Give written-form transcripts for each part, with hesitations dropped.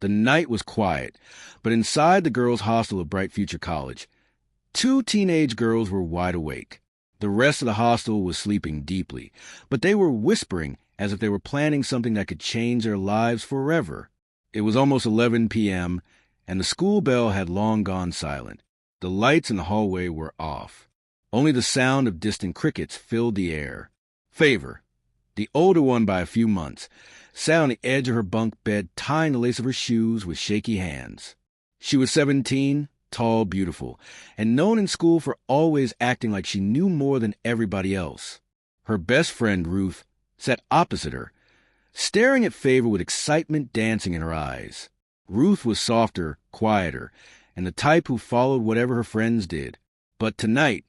The night was quiet, but inside the girls' hostel of Bright Future College, two teenage girls were wide awake. The rest of the hostel was sleeping deeply, but they were whispering as if they were planning something that could change their lives forever. It was almost 11 p.m., and the school bell had long gone silent. The lights in the hallway were off. Only the sound of distant crickets filled the air. Favor, the older one by a few months, sat on the edge of her bunk bed, tying the lace of her shoes with shaky hands. She was 17, tall, beautiful, and known in school for always acting like she knew more than everybody else. Her best friend, Ruth, sat opposite her, staring at Favor with excitement dancing in her eyes. Ruth was softer, quieter, and the type who followed whatever her friends did. But tonight,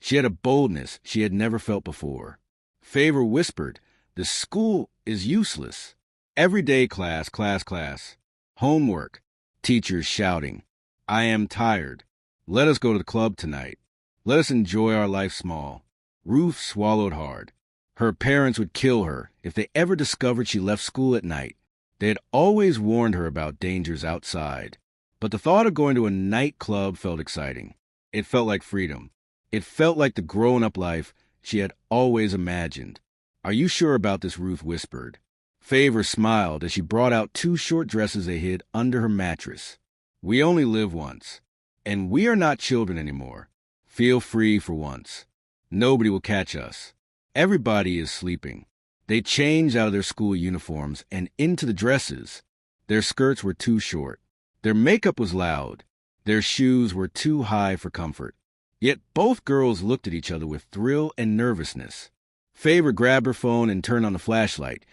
she had a boldness she had never felt before. Favor whispered, "The school is useless. Every day class, class, class. Homework. Teachers shouting. I am tired. Let us go to the club tonight. Let us enjoy our life small." Ruth swallowed hard. Her parents would kill her if they ever discovered she left school at night. They had always warned her about dangers outside. But the thought of going to a nightclub felt exciting. It felt like freedom. It felt like the grown-up life she had always imagined. "Are you sure about this?" Ruth whispered. Favor smiled as she brought out two short dresses they hid under her mattress. "We only live once, and we are not children anymore. Feel free for once. Nobody will catch us. Everybody is sleeping." They changed out of their school uniforms and into the dresses. Their skirts were too short. Their makeup was loud. Their shoes were too high for comfort. Yet both girls looked at each other with thrill and nervousness. Favor grabbed her phone and turned on the flashlight,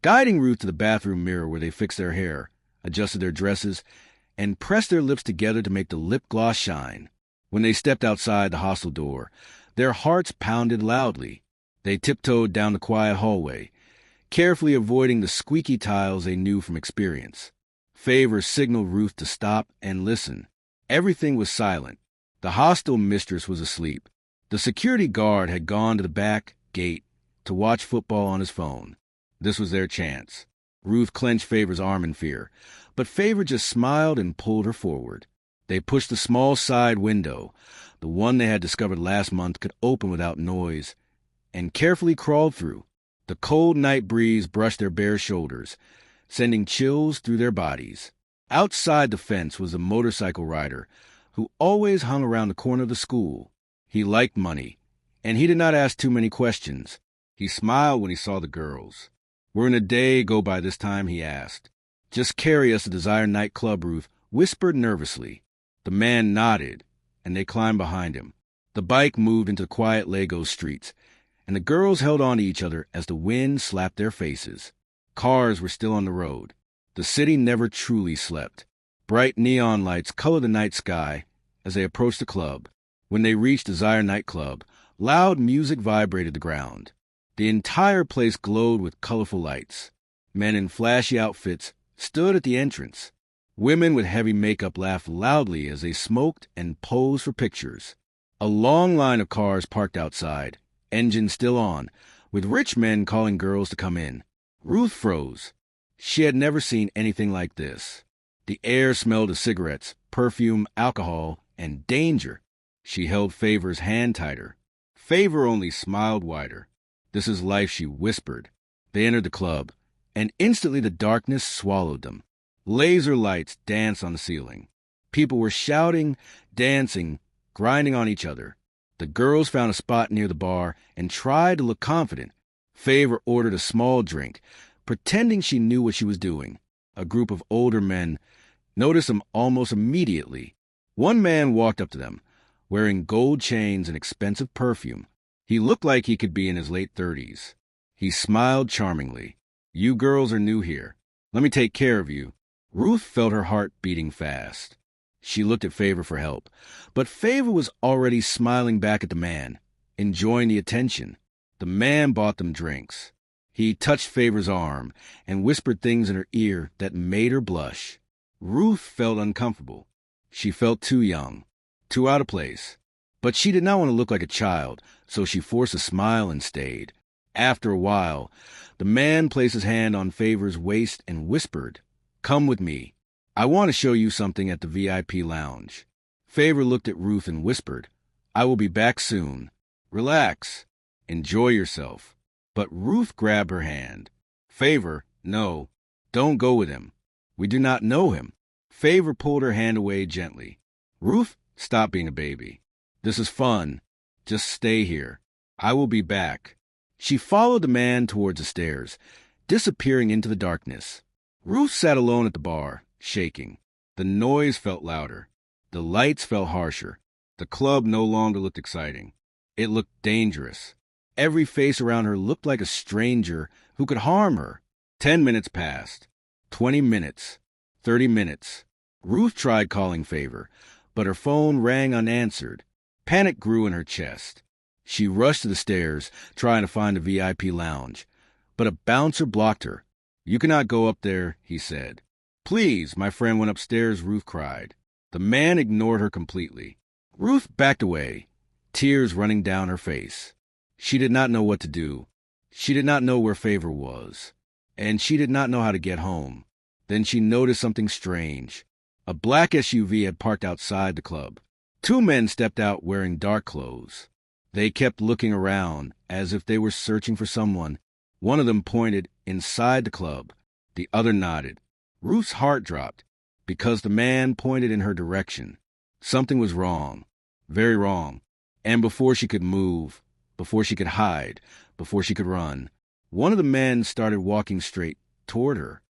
guiding Ruth to the bathroom mirror where they fixed their hair, adjusted their dresses, and pressed their lips together to make the lip gloss shine. When they stepped outside the hostel door, their hearts pounded loudly. They tiptoed down the quiet hallway, carefully avoiding the squeaky tiles they knew from experience. Favor signaled Ruth to stop and listen. Everything was silent. The hostel mistress was asleep. The security guard had gone to the back gate to watch football on his phone. This was their chance. Ruth clenched Favor's arm in fear, but Favor just smiled and pulled her forward. They pushed the small side window, the one they had discovered last month could open without noise, and carefully crawled through. The cold night breeze brushed their bare shoulders, sending chills through their bodies. Outside the fence was a motorcycle rider who always hung around the corner of the school. He liked money, and he did not ask too many questions. He smiled when he saw the girls. "We're in a day go by this time?" he asked. "Just carry us to Desire Nightclub," Ruth whispered nervously. The man nodded, and they climbed behind him. The bike moved into the quiet Lagos streets, and the girls held on to each other as the wind slapped their faces. Cars were still on the road. The city never truly slept. Bright neon lights colored the night sky as they approached the club. When they reached Desire Nightclub, loud music vibrated the ground. The entire place glowed with colorful lights. Men in flashy outfits stood at the entrance. Women with heavy makeup laughed loudly as they smoked and posed for pictures. A long line of cars parked outside, engines still on, with rich men calling girls to come in. Ruth froze. She had never seen anything like this. The air smelled of cigarettes, perfume, alcohol, and danger. She held Favor's hand tighter. Favor only smiled wider. "This is life," she whispered. They entered the club, and instantly the darkness swallowed them. Laser lights danced on the ceiling. People were shouting, dancing, grinding on each other. The girls found a spot near the bar and tried to look confident. Favor ordered a small drink, pretending she knew what she was doing. A group of older men noticed them almost immediately. One man walked up to them, wearing gold chains and expensive perfume. He looked like he could be in his late 30s. He smiled charmingly. "You girls are new here. Let me take care of you." Ruth felt her heart beating fast. She looked at Favor for help, but Favor was already smiling back at the man, enjoying the attention. The man bought them drinks. He touched Favor's arm and whispered things in her ear that made her blush. Ruth felt uncomfortable. She felt too young, too out of place. But she did not want to look like a child, so she forced a smile and stayed. After a while, the man placed his hand on Favor's waist and whispered, "Come with me." I want to show you something at the VIP lounge. Favor looked at Ruth and whispered, I will be back soon. Relax. Enjoy yourself. But Ruth grabbed her hand. Favor, no, don't go with him. We do not know him. Favor pulled her hand away gently. Ruth, stop being a baby. This is fun. Just stay here. I will be back. She followed the man towards the stairs, disappearing into the darkness. Ruth sat alone at the bar, shaking. The noise felt louder. The lights felt harsher. The club no longer looked exciting. It looked dangerous. Every face around her looked like a stranger who could harm her. 10 minutes passed. 20 minutes. 30 minutes. Ruth tried calling Favor, but her phone rang unanswered. Panic grew in her chest. She rushed to the stairs, trying to find the VIP lounge. But a bouncer blocked her. You cannot go up there, he said. Please, my friend went upstairs, Ruth cried. The man ignored her completely. Ruth backed away, tears running down her face. She did not know what to do. She did not know where Favor was. And she did not know how to get home. Then she noticed something strange. A black SUV had parked outside the club. 2 men stepped out wearing dark clothes. They kept looking around as if they were searching for someone. One of them pointed inside the club. The other nodded. Ruth's heart dropped because the man pointed in her direction. Something was wrong, very wrong. And before she could move, before she could hide, before she could run, one of the men started walking straight toward her.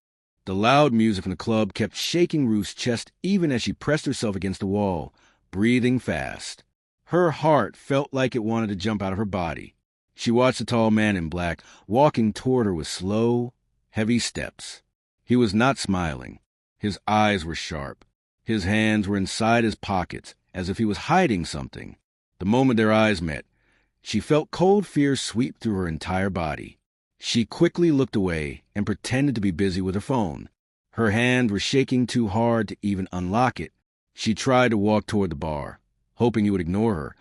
The loud music from the club kept shaking Ruth's chest even as she pressed herself against the wall, breathing fast. Her heart felt like it wanted to jump out of her body. She watched the tall man in black walking toward her with slow, heavy steps. He was not smiling. His eyes were sharp. His hands were inside his pockets, as if he was hiding something. The moment their eyes met, she felt cold fear sweep through her entire body. She quickly looked away and pretended to be busy with her phone. Her hands were shaking too hard to even unlock it. She tried to walk toward the bar, hoping he would ignore her,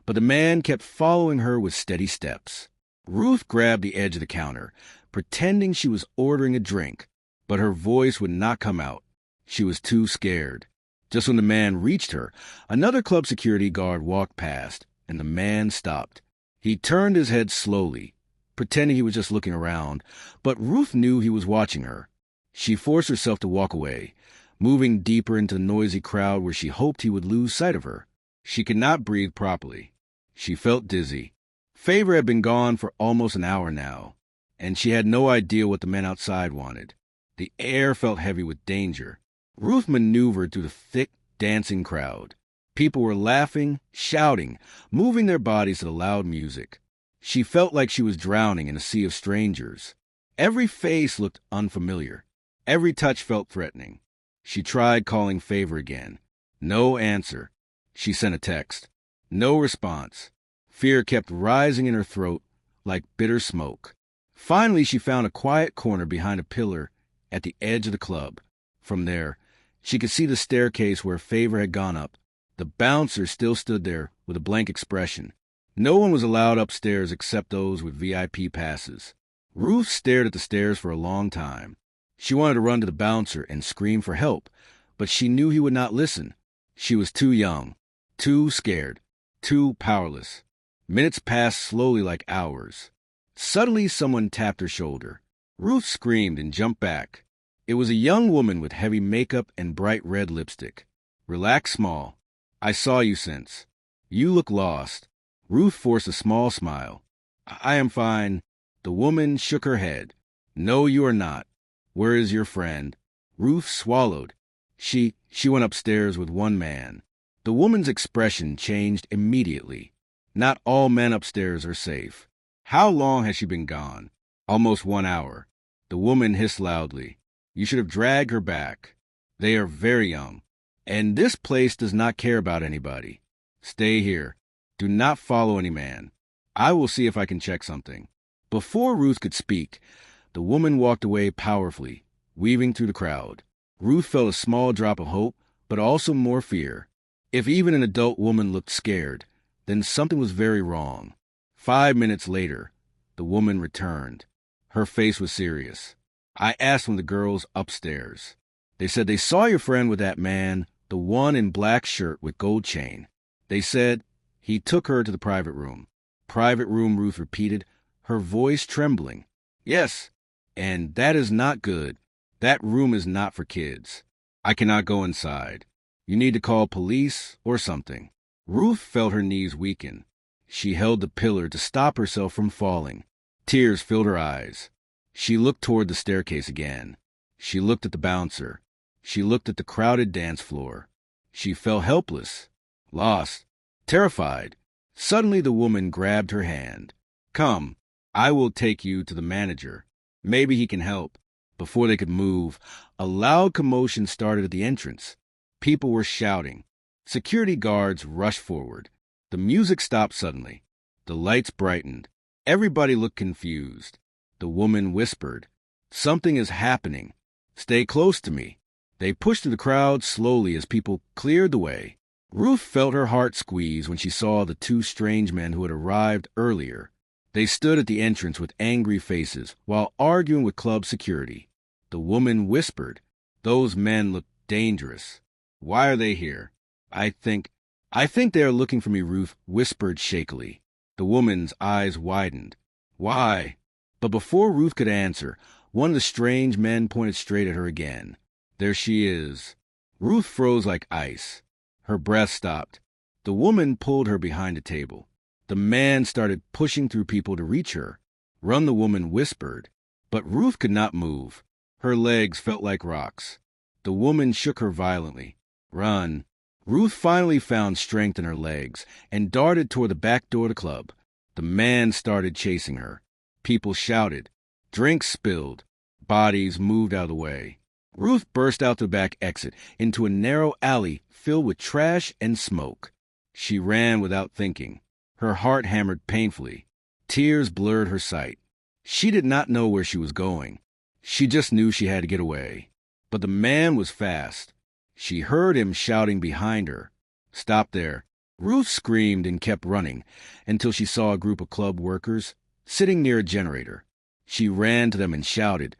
but the man kept following her with steady steps. Ruth grabbed the edge of the counter, pretending she was ordering a drink, but her voice would not come out. She was too scared. Just when the man reached her, another club security guard walked past, and the man stopped. He turned his head slowly, pretending he was just looking around, but Ruth knew he was watching her. She forced herself to walk away, moving deeper into the noisy crowd where she hoped he would lose sight of her. She could not breathe properly. She felt dizzy. Favor had been gone for almost an hour now, and she had no idea what the men outside wanted. The air felt heavy with danger. Ruth maneuvered through the thick, dancing crowd. People were laughing, shouting, moving their bodies to the loud music. She felt like she was drowning in a sea of strangers. Every face looked unfamiliar. Every touch felt threatening. She tried calling Favor again. No answer. She sent a text. No response. Fear kept rising in her throat like bitter smoke. Finally, she found a quiet corner behind a pillar at the edge of the club. From there, she could see the staircase where Favor had gone up. The bouncer still stood there with a blank expression. No one was allowed upstairs except those with VIP passes. Ruth stared at the stairs for a long time. She wanted to run to the bouncer and scream for help, but she knew he would not listen. She was too young, too scared, too powerless. Minutes passed slowly like hours. Suddenly, someone tapped her shoulder. Ruth screamed and jumped back. It was a young woman with heavy makeup and bright red lipstick. Relax, small. I saw you since. You look lost. Ruth forced a small smile. I am fine. The woman shook her head. No, you are not. Where is your friend? Ruth swallowed. She went upstairs with one man. The woman's expression changed immediately. Not all men upstairs are safe. How long has she been gone? Almost 1 hour. The woman hissed loudly. You should have dragged her back. They are very young. And this place does not care about anybody. Stay here. Do not follow any man. I will see if I can check something. Before Ruth could speak, the woman walked away powerfully, weaving through the crowd. Ruth felt a small drop of hope, but also more fear. If even an adult woman looked scared, then something was very wrong. 5 minutes later, the woman returned. Her face was serious. I asked one of the girls upstairs. They said they saw your friend with that man, the one in black shirt with gold chain. They said he took her to the private room. Private room, Ruth repeated, her voice trembling. Yes, and that is not good. That room is not for kids. I cannot go inside. You need to call police or something. Ruth felt her knees weaken. She held the pillar to stop herself from falling. Tears filled her eyes. She looked toward the staircase again. She looked at the bouncer. She looked at the crowded dance floor. She felt helpless, lost, terrified. Suddenly the woman grabbed her hand. Come, I will take you to the manager. Maybe he can help. Before they could move, a loud commotion started at the entrance. People were shouting. Security guards rushed forward. The music stopped suddenly. The lights brightened. Everybody looked confused. The woman whispered, "Something is happening. Stay close to me." They pushed through the crowd slowly as people cleared the way. Ruth felt her heart squeeze when she saw the two strange men who had arrived earlier. They stood at the entrance with angry faces while arguing with club security. The woman whispered, "Those men look dangerous. Why are they here?" I think they are looking for me," Ruth whispered shakily. The woman's eyes widened. "Why?" But before Ruth could answer, one of the strange men pointed straight at her again. There she is. Ruth froze like ice. Her breath stopped. The woman pulled her behind a table. The man started pushing through people to reach her. "Run," the woman whispered. But Ruth could not move. Her legs felt like rocks. The woman shook her violently. "Run." Ruth finally found strength in her legs and darted toward the back door of the club. The man started chasing her. People shouted. Drinks spilled. Bodies moved out of the way. Ruth burst out the back exit into a narrow alley filled with trash and smoke. She ran without thinking. Her heart hammered painfully. Tears blurred her sight. She did not know where she was going. She just knew she had to get away. But the man was fast. She heard him shouting behind her. "Stop there." Ruth screamed and kept running until she saw a group of club workers sitting near a generator. She ran to them and shouted,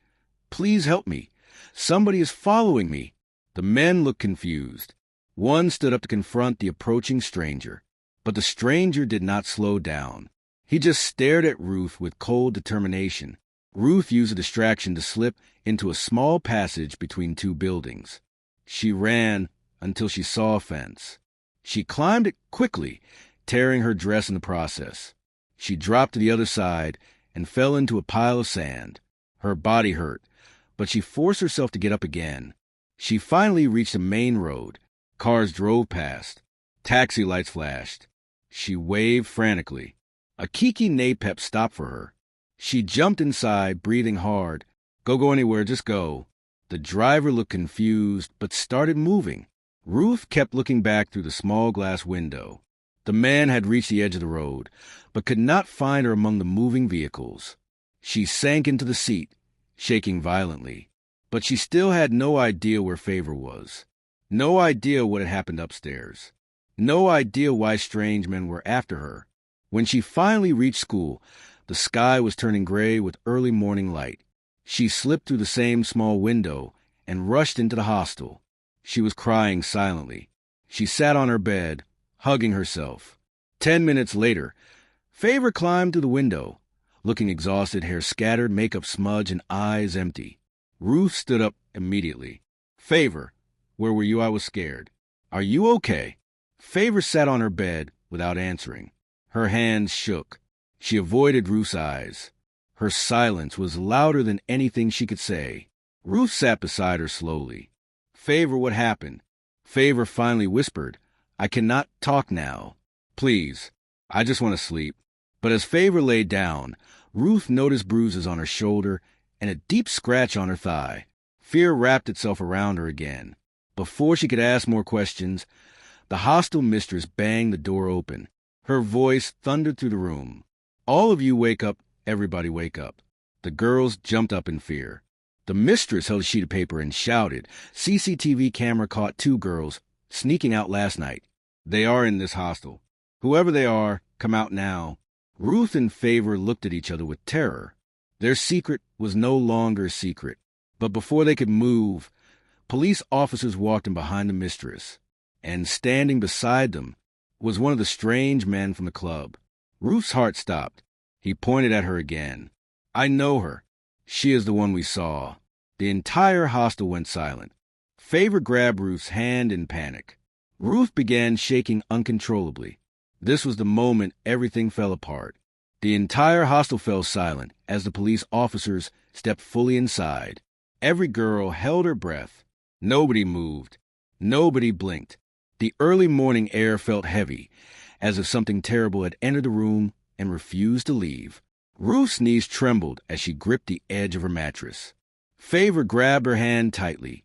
"Please help me. Somebody is following me." The men looked confused. One stood up to confront the approaching stranger. But the stranger did not slow down. He just stared at Ruth with cold determination. Ruth used a distraction to slip into a small passage between two buildings. She ran until she saw a fence. She climbed it quickly, tearing her dress in the process. She dropped to the other side and fell into a pile of sand. Her body hurt, but she forced herself to get up again. She finally reached the main road. Cars drove past. Taxi lights flashed. She waved frantically. A Kiki Napep stopped for her. She jumped inside, breathing hard. Go anywhere, just go." The driver looked confused, but started moving. Ruth kept looking back through the small glass window. The man had reached the edge of the road, but could not find her among the moving vehicles. She sank into the seat, shaking violently. But she still had no idea where Favor was. No idea what had happened upstairs. No idea why strange men were after her. When she finally reached school, the sky was turning gray with early morning light. She slipped through the same small window and rushed into the hostel. She was crying silently. She sat on her bed, hugging herself. 10 minutes later, Favor climbed through the window, looking exhausted, hair scattered, makeup smudged, and eyes empty. Ruth stood up immediately. "Favor, where were you? I was scared. Are you okay?" Favor sat on her bed without answering. Her hands shook. She avoided Ruth's eyes. Her silence was louder than anything she could say. Ruth sat beside her slowly. "Favor, what happened?" Favor finally whispered, "I cannot talk now. Please, I just want to sleep." But as Favor lay down, Ruth noticed bruises on her shoulder and a deep scratch on her thigh. Fear wrapped itself around her again. Before she could ask more questions, the hostel mistress banged the door open. Her voice thundered through the room. "All of you wake up. Everybody wake up." The girls jumped up in fear. The mistress held a sheet of paper and shouted, "CCTV camera caught 2 girls sneaking out last night. They are in this hostel. Whoever they are, come out now." Ruth and Favor looked at each other with terror. Their secret was no longer a secret. But before they could move, Police officers walked in behind the mistress, and standing beside them was one of the strange men from the club. Ruth's heart stopped. He pointed at her again. I know her. She is the one we saw. The entire hostel went silent. Favor grabbed Ruth's hand in panic. Ruth began shaking uncontrollably. This was the moment everything fell apart. The entire hostel fell silent as the police officers stepped fully inside. Every girl held her breath. Nobody moved. Nobody blinked. The early morning air felt heavy, as if something terrible had entered the room and refused to leave. Ruth's knees trembled as she gripped the edge of her mattress. Favor grabbed her hand tightly,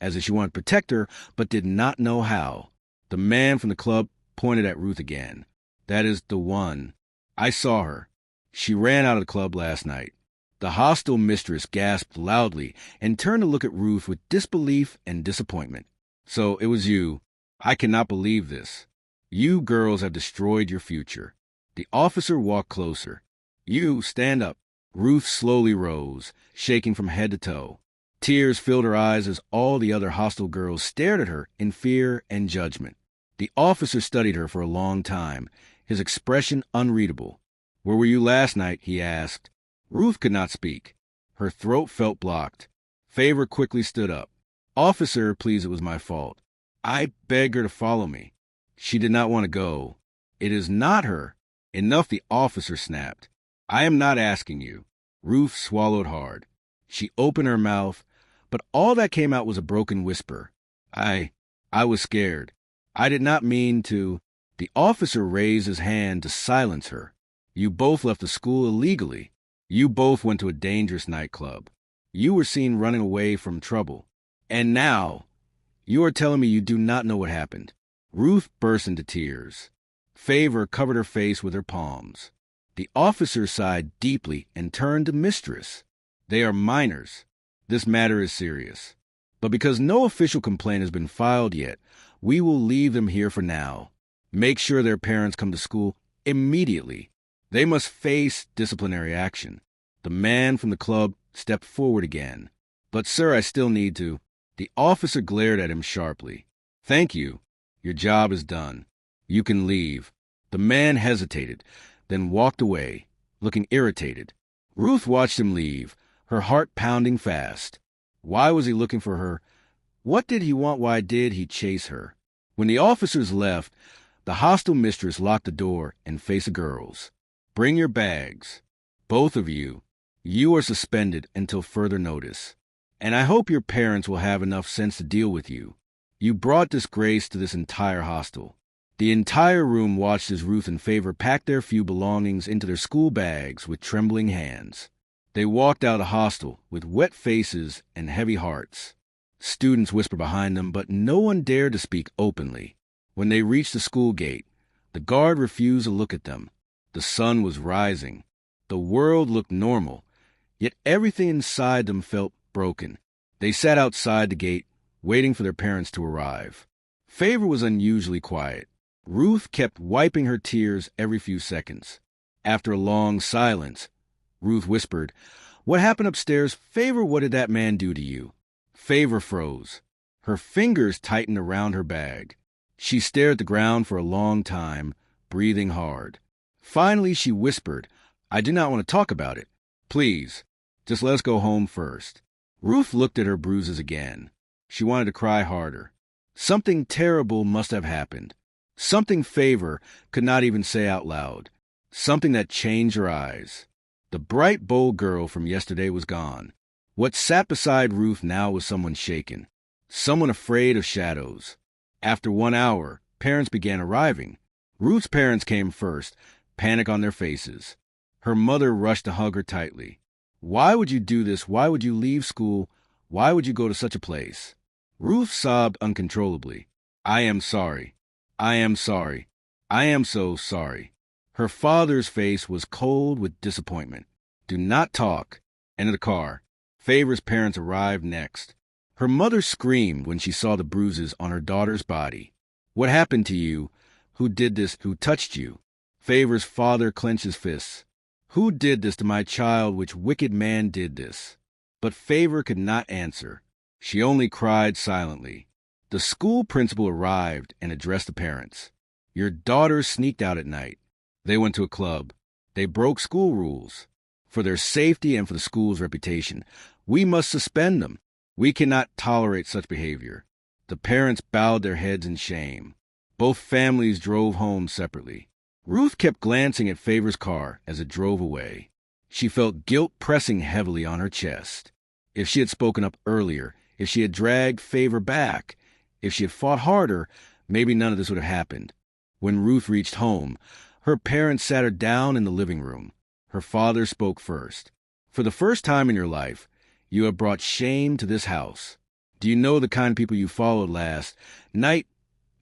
as if she wanted to protect her, but did not know how. The man from the club pointed at Ruth again. That is the one. I saw her. She ran out of the club last night. The hostel mistress gasped loudly and turned to look at Ruth with disbelief and disappointment. So it was you. I cannot believe this. You girls have destroyed your future. The officer walked closer. You, stand up. Ruth slowly rose, shaking from head to toe. Tears filled her eyes as all the other hostel girls stared at her in fear and judgment. The officer studied her for a long time, his expression unreadable. Where were you last night? He asked. Ruth could not speak. Her throat felt blocked. Favor quickly stood up. Officer, please, it was my fault. I begged her to follow me. She did not want to go. It is not her. Enough, the officer snapped. I am not asking you. Ruth swallowed hard. She opened her mouth, but all that came out was a broken whisper. I was scared. I did not mean to. The officer raised his hand to silence her. You both left the school illegally. You both went to a dangerous nightclub. You were seen running away from trouble. And now, you are telling me you do not know what happened. Ruth burst into tears. Favor covered her face with her palms. The officer sighed deeply and turned to Mistress. They are minors. This matter is serious. But because no official complaint has been filed yet, we will leave them here for now. Make sure their parents come to school immediately. They must face disciplinary action. The man from the club stepped forward again. But, sir, I still need to. The officer glared at him sharply. Thank you. Your job is done. You can leave. The man hesitated, then walked away, looking irritated. Ruth watched him leave, her heart pounding fast. Why was he looking for her? What did he want? Why did he chase her? When the officers left, the hostel mistress locked the door and faced the girls. Bring your bags. Both of you. You are suspended until further notice. And I hope your parents will have enough sense to deal with you. You brought disgrace to this entire hostel. The entire room watched as Ruth and Favor packed their few belongings into their school bags with trembling hands. They walked out of the hostel with wet faces and heavy hearts. Students whispered behind them, but no one dared to speak openly. When they reached the school gate, the guard refused to look at them. The sun was rising. The world looked normal, yet everything inside them felt broken. They sat outside the gate, waiting for their parents to arrive. Favor was unusually quiet. Ruth kept wiping her tears every few seconds. After a long silence, Ruth whispered, What happened upstairs? Favor, what did that man do to you? Favor froze. Her fingers tightened around her bag. She stared at the ground for a long time, breathing hard. Finally, she whispered, I do not want to talk about it. Please, just let us go home first. Ruth looked at her bruises again. She wanted to cry harder. Something terrible must have happened. Something Favor could not even say out loud. Something that changed her eyes. The bright, bold girl from yesterday was gone. What sat beside Ruth now was someone shaken. Someone afraid of shadows. After 1 hour, parents began arriving. Ruth's parents came first, panic on their faces. Her mother rushed to hug her tightly. Why would you do this? Why would you leave school? Why would you go to such a place? Ruth sobbed uncontrollably. I am sorry. I am sorry. I am so sorry. Her father's face was cold with disappointment. Do not talk. Enter the car. Favor's parents arrived next. Her mother screamed when she saw the bruises on her daughter's body. What happened to you? Who did this? Who touched you? Favor's father clenched his fists. Who did this to my child? Which wicked man did this? But Favor could not answer. She only cried silently. The school principal arrived and addressed the parents. Your daughters sneaked out at night. They went to a club. They broke school rules. For their safety and for the school's reputation, we must suspend them. We cannot tolerate such behavior. The parents bowed their heads in shame. Both families drove home separately. Ruth kept glancing at Favor's car as it drove away. She felt guilt pressing heavily on her chest. If she had spoken up earlier, if she had dragged Favor back, if she had fought harder, maybe none of this would have happened. When Ruth reached home, her parents sat her down in the living room. Her father spoke first. For the first time in your life, you have brought shame to this house. Do you know the kind of people you followed last night?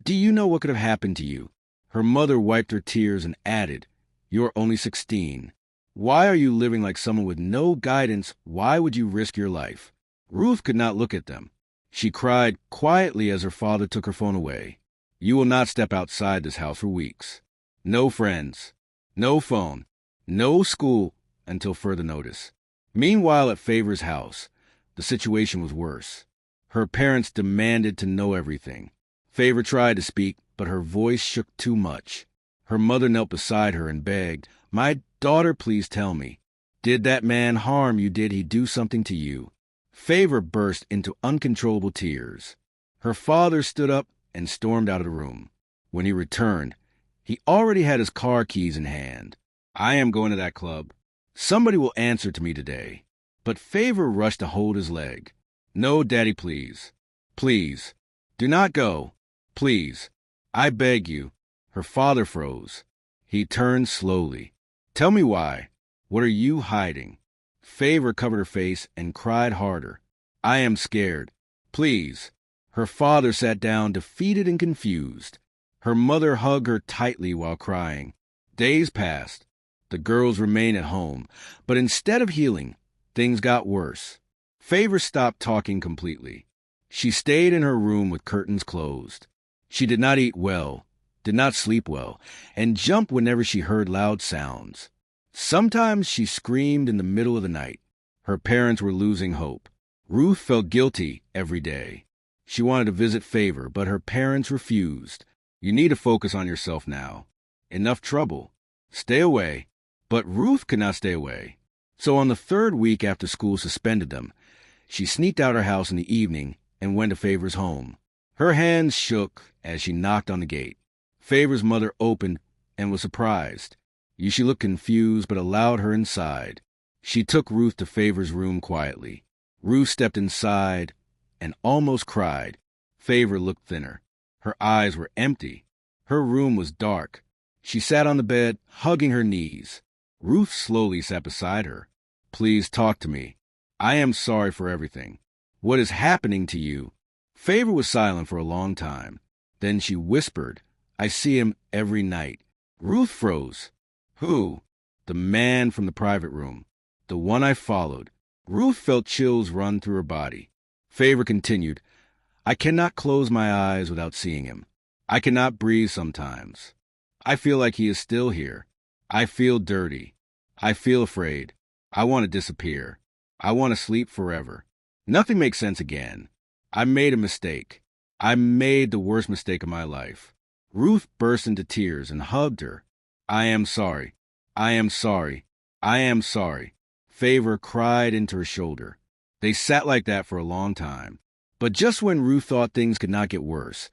Do you know what could have happened to you? Her mother wiped her tears and added, You're only 16. Why are you living like someone with no guidance? Why would you risk your life? Ruth could not look at them. She cried quietly as her father took her phone away. You will not step outside this house for weeks. No friends, no phone, no school until further notice. Meanwhile, at Favor's house, the situation was worse. Her parents demanded to know everything. Favor tried to speak, but her voice shook too much. Her mother knelt beside her and begged, My daughter, please tell me. Did that man harm you? Did he do something to you? Favor burst into uncontrollable tears. Her father stood up and stormed out of the room. When he returned, he already had his car keys in hand. I am going to that club. Somebody will answer to me today. But Favor rushed to hold his leg. No, Daddy, please. Please. Do not go. Please. I beg you. Her father froze. He turned slowly. Tell me why. What are you hiding? Favor covered her face and cried harder. I am scared. Please. Her father sat down, defeated and confused. Her mother hugged her tightly while crying. Days passed. The girls remained at home, but instead of healing, things got worse. Favor stopped talking completely. She stayed in her room with curtains closed. She did not eat well, did not sleep well, and jumped whenever she heard loud sounds. Sometimes she screamed in the middle of the night. Her parents were losing hope. Ruth felt guilty every day. She wanted to visit Favor, but her parents refused. You need to focus on yourself now. Enough trouble. Stay away. But Ruth could not stay away. So on the third week after school suspended them, she sneaked out her house in the evening and went to Favor's home. Her hands shook as she knocked on the gate. Favor's mother opened and was surprised. She looked confused but allowed her inside. She took Ruth to Favor's room quietly. Ruth stepped inside and almost cried. Favor looked thinner. Her eyes were empty. Her room was dark. She sat on the bed, hugging her knees. Ruth slowly sat beside her. Please talk to me. I am sorry for everything. What is happening to you? Favor was silent for a long time. Then she whispered, I see him every night. Ruth froze. Who? The man from the private room. The one I followed. Ruth felt chills run through her body. Favor continued, I cannot close my eyes without seeing him. I cannot breathe sometimes. I feel like he is still here. I feel dirty. I feel afraid. I want to disappear. I want to sleep forever. Nothing makes sense again. I made a mistake. I made the worst mistake of my life. Ruth burst into tears and hugged her. I am sorry. I am sorry. I am sorry. Favor cried into her shoulder. They sat like that for a long time. But just when Ruth thought things could not get worse,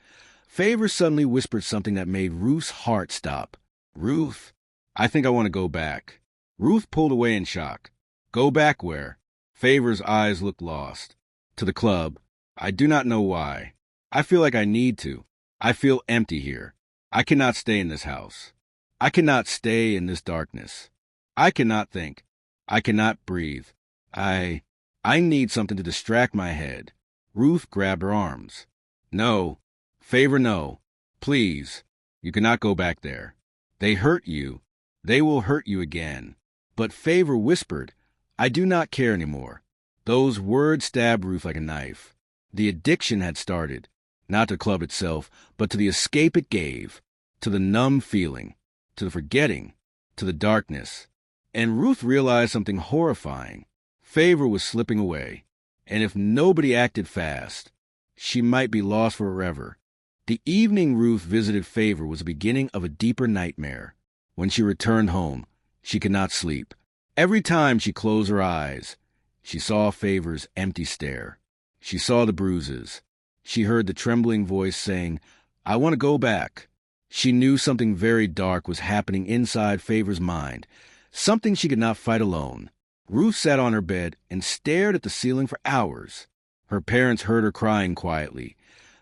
Favor suddenly whispered something that made Ruth's heart stop. Ruth, I think I want to go back. Ruth pulled away in shock. Go back where? Favor's eyes looked lost. To the club. I do not know why. I feel like I need to. I feel empty here. I cannot stay in this house. I cannot stay in this darkness. I cannot think. I cannot breathe. I need something to distract my head. Ruth grabbed her arms. No. Favor, no. Please. You cannot go back there. They hurt you. They will hurt you again. But Favor whispered, I do not care anymore. Those words stabbed Ruth like a knife. The addiction had started, not to the club itself, but to the escape it gave, to the numb feeling, to the forgetting, to the darkness. And Ruth realized something horrifying. Favor was slipping away. and if nobody acted fast, she might be lost forever. The evening Ruth visited Favor was the beginning of a deeper nightmare. When she returned home, she could not sleep. Every time she closed her eyes, she saw Favor's empty stare. She saw the bruises. She heard the trembling voice saying, "I want to go back." She knew something very dark was happening inside Favor's mind, something she could not fight alone. Ruth sat on her bed and stared at the ceiling for hours. Her parents heard her crying quietly,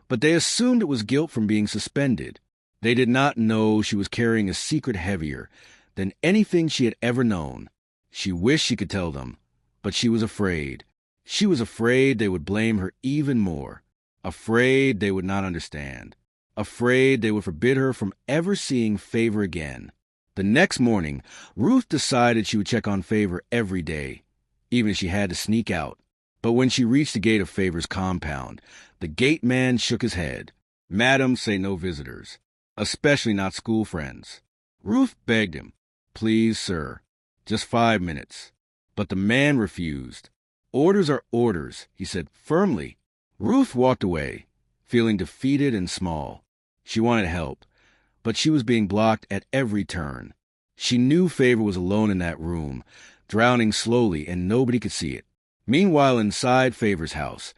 but they assumed it was guilt from being suspended. They did not know she was carrying a secret heavier than anything she had ever known. She wished she could tell them, but she was afraid. She was afraid they would blame her even more. Afraid they would not understand. Afraid they would forbid her from ever seeing Favor again. The next morning, Ruth decided she would check on Favor every day, even if she had to sneak out. But when she reached the gate of Favor's compound, the gate man shook his head. "Madam, say no visitors, especially not school friends." Ruth begged him, "Please, sir, just 5 minutes." But the man refused. "Orders are orders," he said firmly. Ruth walked away, feeling defeated and small. She wanted help, but she was being blocked at every turn. She knew Favor was alone in that room, drowning slowly, and nobody could see it. Meanwhile, inside Favor's house,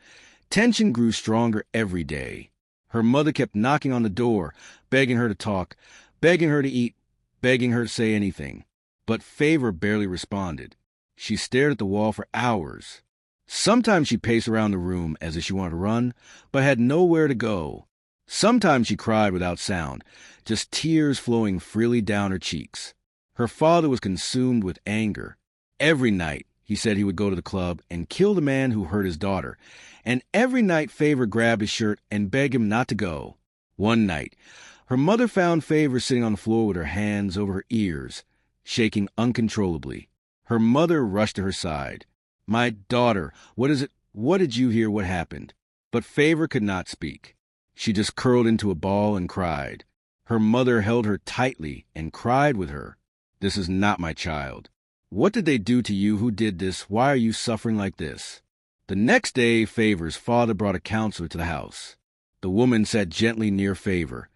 tension grew stronger every day. Her mother kept knocking on the door, begging her to talk, begging her to eat, begging her to say anything. But Favor barely responded. She stared at the wall for hours. Sometimes she paced around the room as if she wanted to run, but had nowhere to go. Sometimes she cried without sound, just tears flowing freely down her cheeks. Her father was consumed with anger. Every night, he said he would go to the club and kill the man who hurt his daughter, and every night Favor grabbed his shirt and begged him not to go. One night, her mother found Favor sitting on the floor with her hands over her ears, shaking uncontrollably. Her mother rushed to her side. "My daughter, what is it? What did you hear? What happened?" But Favor could not speak. She just curled into a ball and cried. Her mother held her tightly and cried with her. "This is not my child. What did they do to you? Who did this? Why are you suffering like this?" The next day, Favor's father brought a counselor to the house. The woman sat gently near Favor,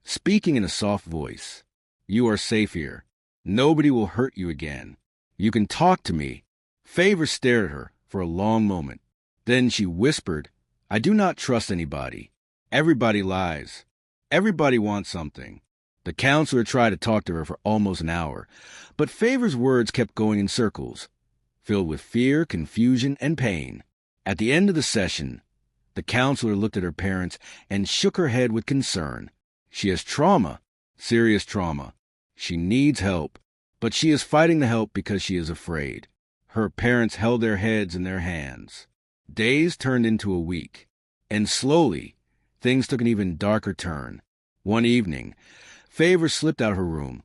speaking in a soft voice. "You are safe here. Nobody will hurt you again. You can talk to me." Favor stared at her for a long moment. Then she whispered, "I do not trust anybody. Everybody lies. Everybody wants something." The counselor tried to talk to her for almost an hour, but Favor's words kept going in circles, filled with fear, confusion, and pain. At the end of the session, the counselor looked at her parents and shook her head with concern. "She has trauma, serious trauma. She needs help, but she is fighting the help because she is afraid." Her parents held their heads in their hands. Days turned into a week, and slowly, things took an even darker turn. One evening, Favor slipped out of her room.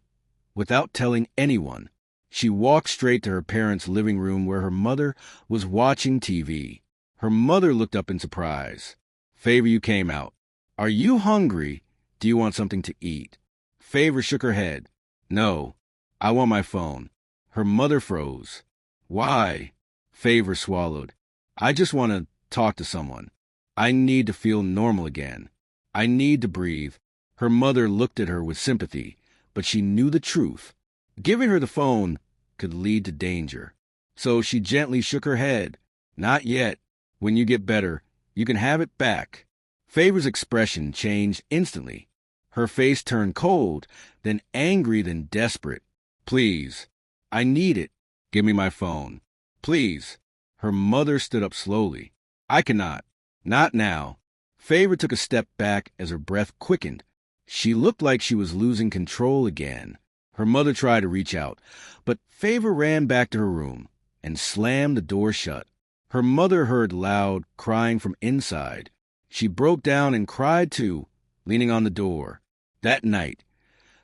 Without telling anyone, she walked straight to her parents' living room where her mother was watching TV. Her mother looked up in surprise. "Favor, you came out. Are you hungry? Do you want something to eat?" Favor shook her head. "No, I want my phone." Her mother froze. "Why?" Favor swallowed. "I just want to talk to someone. I need to feel normal again. I need to breathe." Her mother looked at her with sympathy, but she knew the truth. Giving her the phone could lead to danger. So she gently shook her head. "Not yet. When you get better, you can have it back." Favor's expression changed instantly. Her face turned cold, then angry, then desperate. "Please, I need it. Give me my phone. Please." Her mother stood up slowly. "I cannot. Not now." Favor took a step back as her breath quickened. She looked like she was losing control again. Her mother tried to reach out, but Favor ran back to her room and slammed the door shut. Her mother heard loud crying from inside. She broke down and cried too, leaning on the door. That night,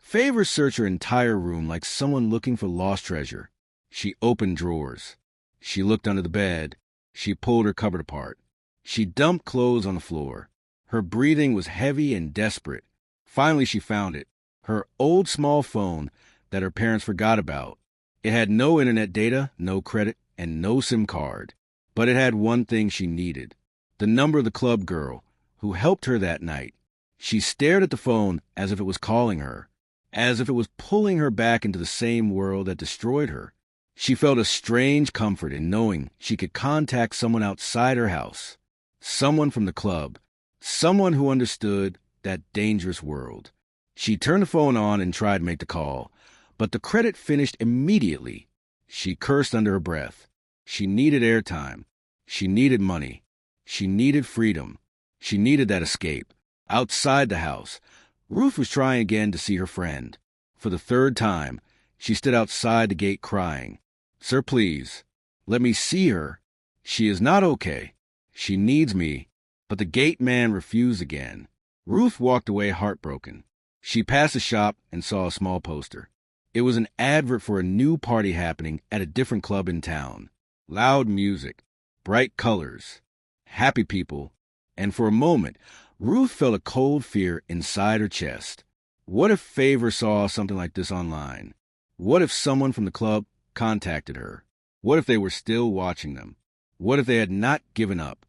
Favor searched her entire room like someone looking for lost treasure. She opened drawers. She looked under the bed. She pulled her cupboard apart. She dumped clothes on the floor. Her breathing was heavy and desperate. Finally, she found it. Her old small phone that her parents forgot about. It had no internet data, no credit, and no SIM card. but it had one thing she needed: the number of the club girl who helped her that night. She stared at the phone as if it was calling her, as if it was pulling her back into the same world that destroyed her. She felt a strange comfort in knowing she could contact someone outside her house, someone from the club, someone who understood that dangerous world. She turned the phone on and tried to make the call, but the credit finished immediately. She cursed under her breath. She needed airtime. She needed money. She needed freedom. She needed that escape. Outside the house, Ruth was trying again to see her friend. For the third time, she stood outside the gate crying, "Sir, please, let me see her. She is not okay. She needs me." But the gate man refused again. Ruth walked away heartbroken. She passed a shop and saw a small poster. It was an advert for a new party happening at a different club in town. Loud music, bright colors, happy people, and for a moment, Ruth felt a cold fear inside her chest. What if Favor saw something like this online? What if someone from the club contacted her? What if they were still watching them? What if they had not given up?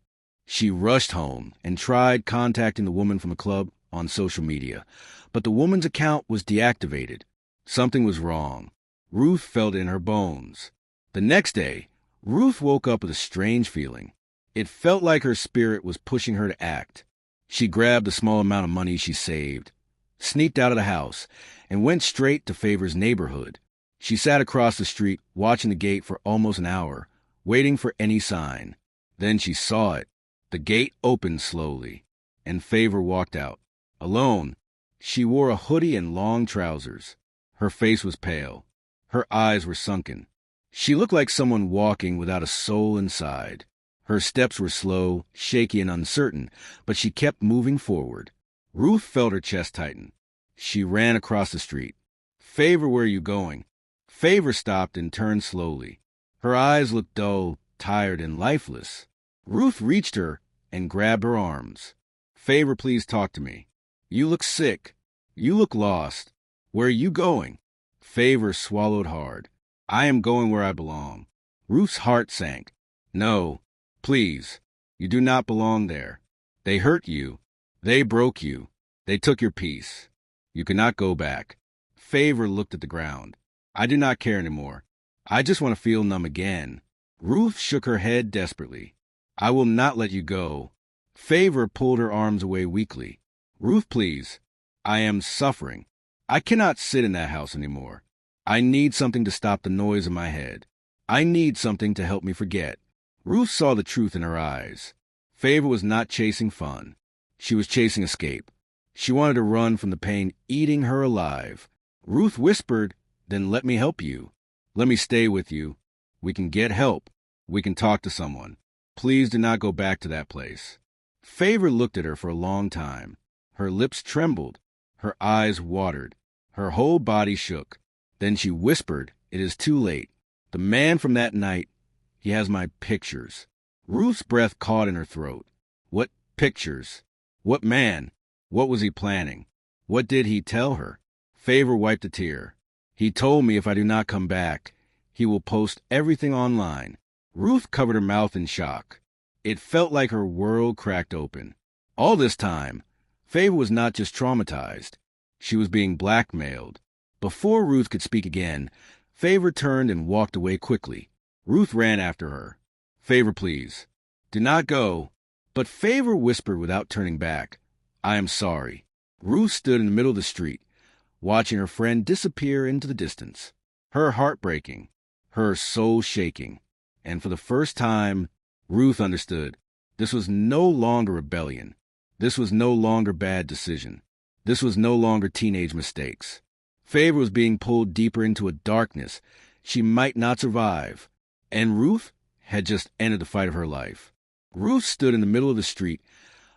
She rushed home and tried contacting the woman from the club on social media, but the woman's account was deactivated. Something was wrong. Ruth felt it in her bones. The next day, Ruth woke up with a strange feeling. It felt like her spirit was pushing her to act. She grabbed the small amount of money she saved, sneaked out of the house, and went straight to Favor's neighborhood. She sat across the street, watching the gate for almost an hour, waiting for any sign. Then she saw it. The gate opened slowly, and Favor walked out. Alone, she wore a hoodie and long trousers. Her face was pale. Her eyes were sunken. She looked like someone walking without a soul inside. Her steps were slow, shaky, and uncertain, but she kept moving forward. Ruth felt her chest tighten. She ran across the street. "Favor, where are you going?" Favor stopped and turned slowly. Her eyes looked dull, tired, and lifeless. Ruth reached her and grabbed her arms. "Favor, please talk to me. You look sick. You look lost. Where are you going?" Favor swallowed hard. "I am going where I belong." Ruth's heart sank. "No. Please, you do not belong there. They hurt you. They broke you. They took your peace. You cannot go back." Favor looked at the ground. "I do not care anymore. I just want to feel numb again." Ruth shook her head desperately. "I will not let you go." Favor pulled her arms away weakly. "Ruth, please. I am suffering. I cannot sit in that house anymore. I need something to stop the noise in my head. I need something to help me forget." Ruth saw the truth in her eyes. Favor was not chasing fun. She was chasing escape. She wanted to run from the pain eating her alive. Ruth whispered, "Then let me help you. Let me stay with you. We can get help. We can talk to someone. Please do not go back to that place." Favor looked at her for a long time. Her lips trembled. Her eyes watered. Her whole body shook. Then she whispered, "It is too late. The man from that night, he has my pictures." Ruth's breath caught in her throat. What pictures? What man? What was he planning? What did he tell her? Favor wiped a tear. "He told me if I do not come back, he will post everything online." Ruth covered her mouth in shock. It felt like her world cracked open. All this time, Favor was not just traumatized. She was being blackmailed. Before Ruth could speak again, Favor turned and walked away quickly. Ruth ran after her. "Favor, please. Do not go." But Favor whispered without turning back, "I am sorry." Ruth stood in the middle of the street, watching her friend disappear into the distance. Her heart breaking, her soul shaking. And for the first time, Ruth understood. This was no longer rebellion. This was no longer bad decision. This was no longer teenage mistakes. Favor was being pulled deeper into a darkness she might not survive. And Ruth had just ended the fight of her life. Ruth stood in the middle of the street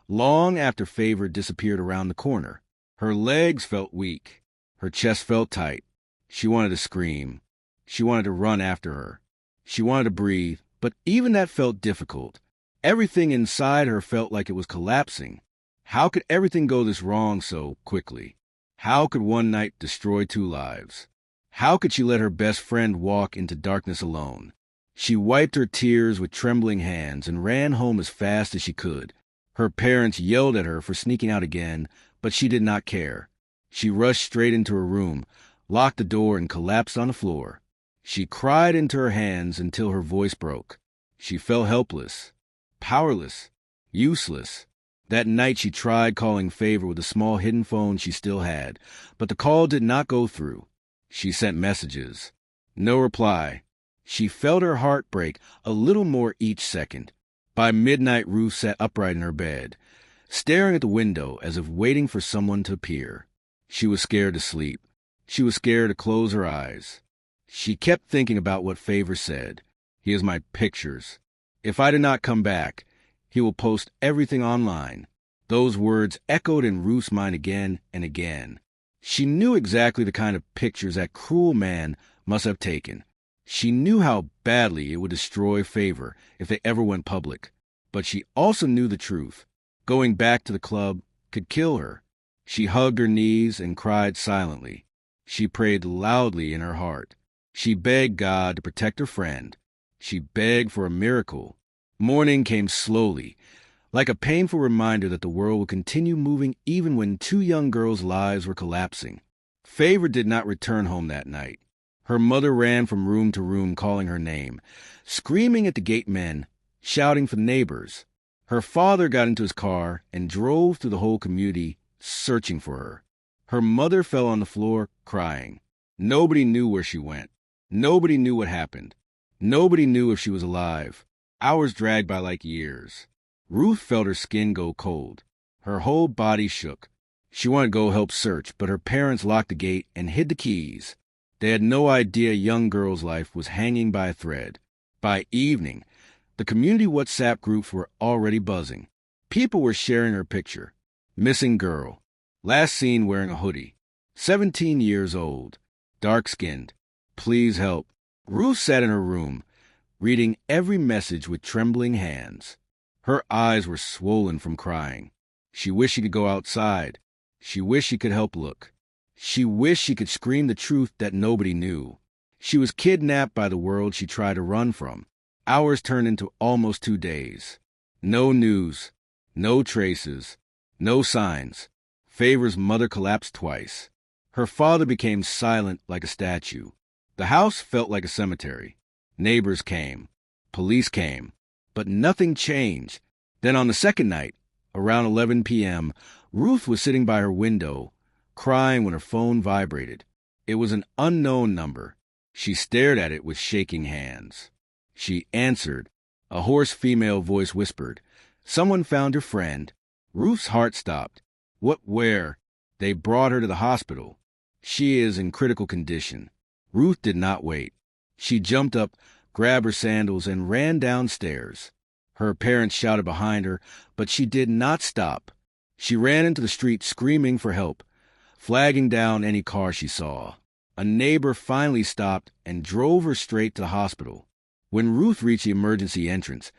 long after Favor disappeared around the corner. Her legs felt weak. Her chest felt tight. She wanted to scream. She wanted to run after her. She wanted to breathe, but even that felt difficult. Everything inside her felt like it was collapsing. How could everything go this wrong so quickly? How could one night destroy two lives? How could she let her best friend walk into darkness alone? She wiped her tears with trembling hands and ran home as fast as she could. Her parents yelled at her for sneaking out again, but she did not care. She rushed straight into her room, locked the door, and collapsed on the floor. She cried into her hands until her voice broke. She felt helpless, powerless, useless. That night she tried calling Favor with a small hidden phone she still had, but the call did not go through. She sent messages. No reply. She felt her heart break a little more each second. By midnight, Ruth sat upright in her bed, staring at the window as if waiting for someone to appear. She was scared to sleep. She was scared to close her eyes. She kept thinking about what Favor said. He has my pictures. If I do not come back, he will post everything online. Those words echoed in Ruth's mind again and again. She knew exactly the kind of pictures that cruel man must have taken. She knew how badly it would destroy Favor if they ever went public. But she also knew the truth. Going back to the club could kill her. She hugged her knees and cried silently. She prayed loudly in her heart. She begged God to protect her friend. She begged for a miracle. Morning came slowly, like a painful reminder that the world would continue moving even when two young girls' lives were collapsing. Favor did not return home that night. Her mother ran from room to room calling her name, screaming at the gate men, shouting for neighbors. Her father got into his car and drove through the whole community, searching for her. Her mother fell on the floor, crying. Nobody knew where she went. Nobody knew what happened. Nobody knew if she was alive. Hours dragged by like years. Ruth felt her skin go cold. Her whole body shook. She wanted to go help search, but her parents locked the gate and hid the keys. They had no idea a young girl's life was hanging by a thread. By evening, the community WhatsApp groups were already buzzing. People were sharing her picture. Missing girl. Last seen wearing a hoodie. 17 years old. Dark-skinned. Please help. Ruth sat in her room, reading every message with trembling hands. Her eyes were swollen from crying. She wished she could go outside. She wished she could help look. She wished she could scream the truth that nobody knew. She was kidnapped by the world she tried to run from. Hours turned into almost 2 days. No news. No traces. No signs. Favor's mother collapsed twice. Her father became silent like a statue. The house felt like a cemetery. Neighbors came. Police came. But nothing changed. Then on the second night, around 11 p.m., Ruth was sitting by her window, crying when her phone vibrated. It was an unknown number. She stared at it with shaking hands. She answered. A hoarse female voice whispered, "Someone found your friend." Ruth's heart stopped. "What, where?" "They brought her to the hospital. She is in critical condition." Ruth did not wait. She jumped up, grabbed her sandals, and ran downstairs. Her parents shouted behind her, but she did not stop. She ran into the street screaming for help, flagging down any car she saw. A neighbor finally stopped and drove her straight to the hospital. When Ruth reached the emergency entrance,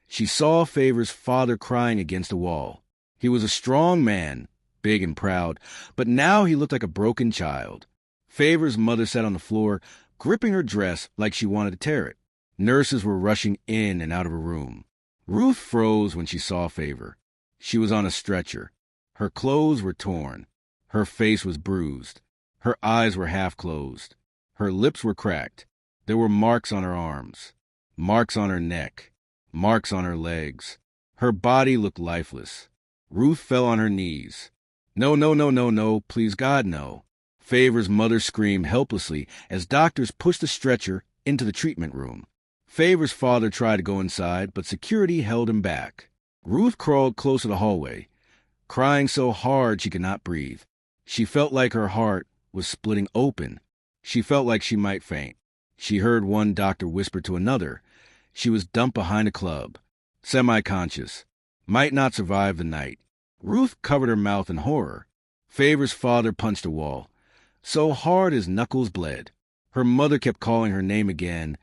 she saw Favor's father crying against a wall. He was a strong man, big and proud, but now he looked like a broken child. Favor's mother sat on the floor, gripping her dress like she wanted to tear it. Nurses were rushing in and out of her room. Ruth froze when she saw Favor. She was on a stretcher. Her clothes were torn. Her face was bruised. Her eyes were half closed. Her lips were cracked. There were marks on her arms, marks on her neck, marks on her legs. Her body looked lifeless. Ruth fell on her knees. "No, no, no, no, no, please God, no." Favor's mother screamed helplessly as doctors pushed the stretcher into the treatment room. Favor's father tried to go inside, but security held him back. Ruth crawled close to the hallway, crying so hard she could not breathe. She felt like her heart was splitting open. She felt like she might faint. She heard one doctor whisper to another. She was dumped behind a club, semi-conscious, might not survive the night. Ruth covered her mouth in horror. Favor's father punched a wall, so hard his knuckles bled. Her mother kept calling her name again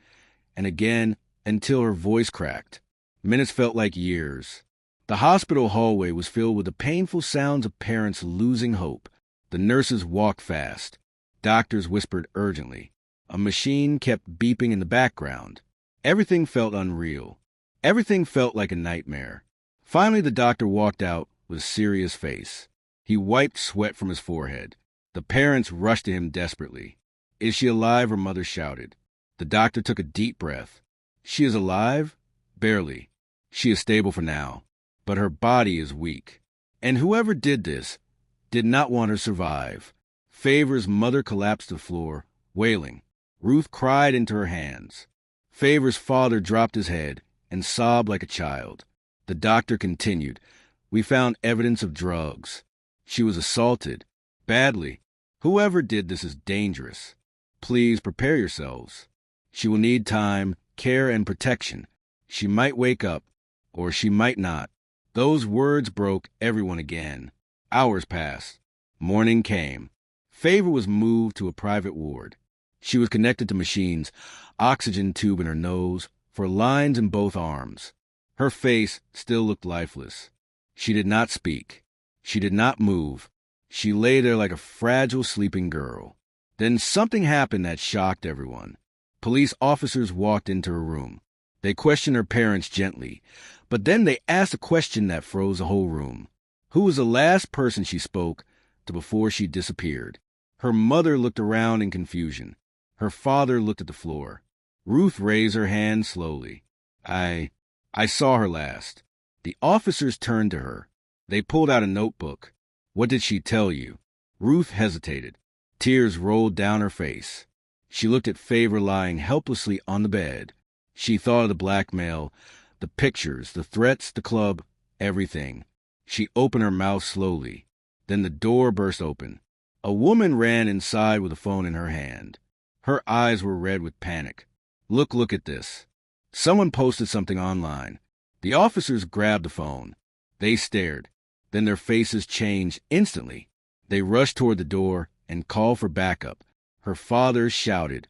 and again until her voice cracked. Minutes felt like years. The hospital hallway was filled with the painful sounds of parents losing hope. The nurses walked fast. Doctors whispered urgently. A machine kept beeping in the background. Everything felt unreal. Everything felt like a nightmare. Finally, the doctor walked out with a serious face. He wiped sweat from his forehead. The parents rushed to him desperately. "Is she alive?" her mother shouted. The doctor took a deep breath. "She is alive? Barely. She is stable for now. But her body is weak. And whoever did this did not want her to survive." Favor's mother collapsed to the floor, wailing. Ruth cried into her hands. Favor's father dropped his head and sobbed like a child. The doctor continued, "We found evidence of drugs. She was assaulted. Badly. Whoever did this is dangerous. Please prepare yourselves. She will need time, care, and protection. She might wake up, or she might not." Those words broke everyone again. Hours passed. Morning came. Favor was moved to a private ward. She was connected to machines, oxygen tube in her nose, for lines in both arms. Her face still looked lifeless. She did not speak. She did not move. She lay there like a fragile sleeping girl. Then something happened that shocked everyone. Police officers walked into her room. They questioned her parents gently, but then they asked a question that froze the whole room. Who was the last person she spoke to before she disappeared? Her mother looked around in confusion. Her father looked at the floor. Ruth raised her hand slowly. I saw her last." The officers turned to her. They pulled out a notebook. "What did she tell you?" Ruth hesitated. Tears rolled down her face. She looked at Favor lying helplessly on the bed. She thought of the blackmail, the pictures, the threats, the club, everything. She opened her mouth slowly. Then the door burst open. A woman ran inside with a phone in her hand. Her eyes were red with panic. Look at this." Someone posted something online. The officers grabbed the phone. They stared. Then their faces changed instantly. They rushed toward the door and called for backup. Her father shouted,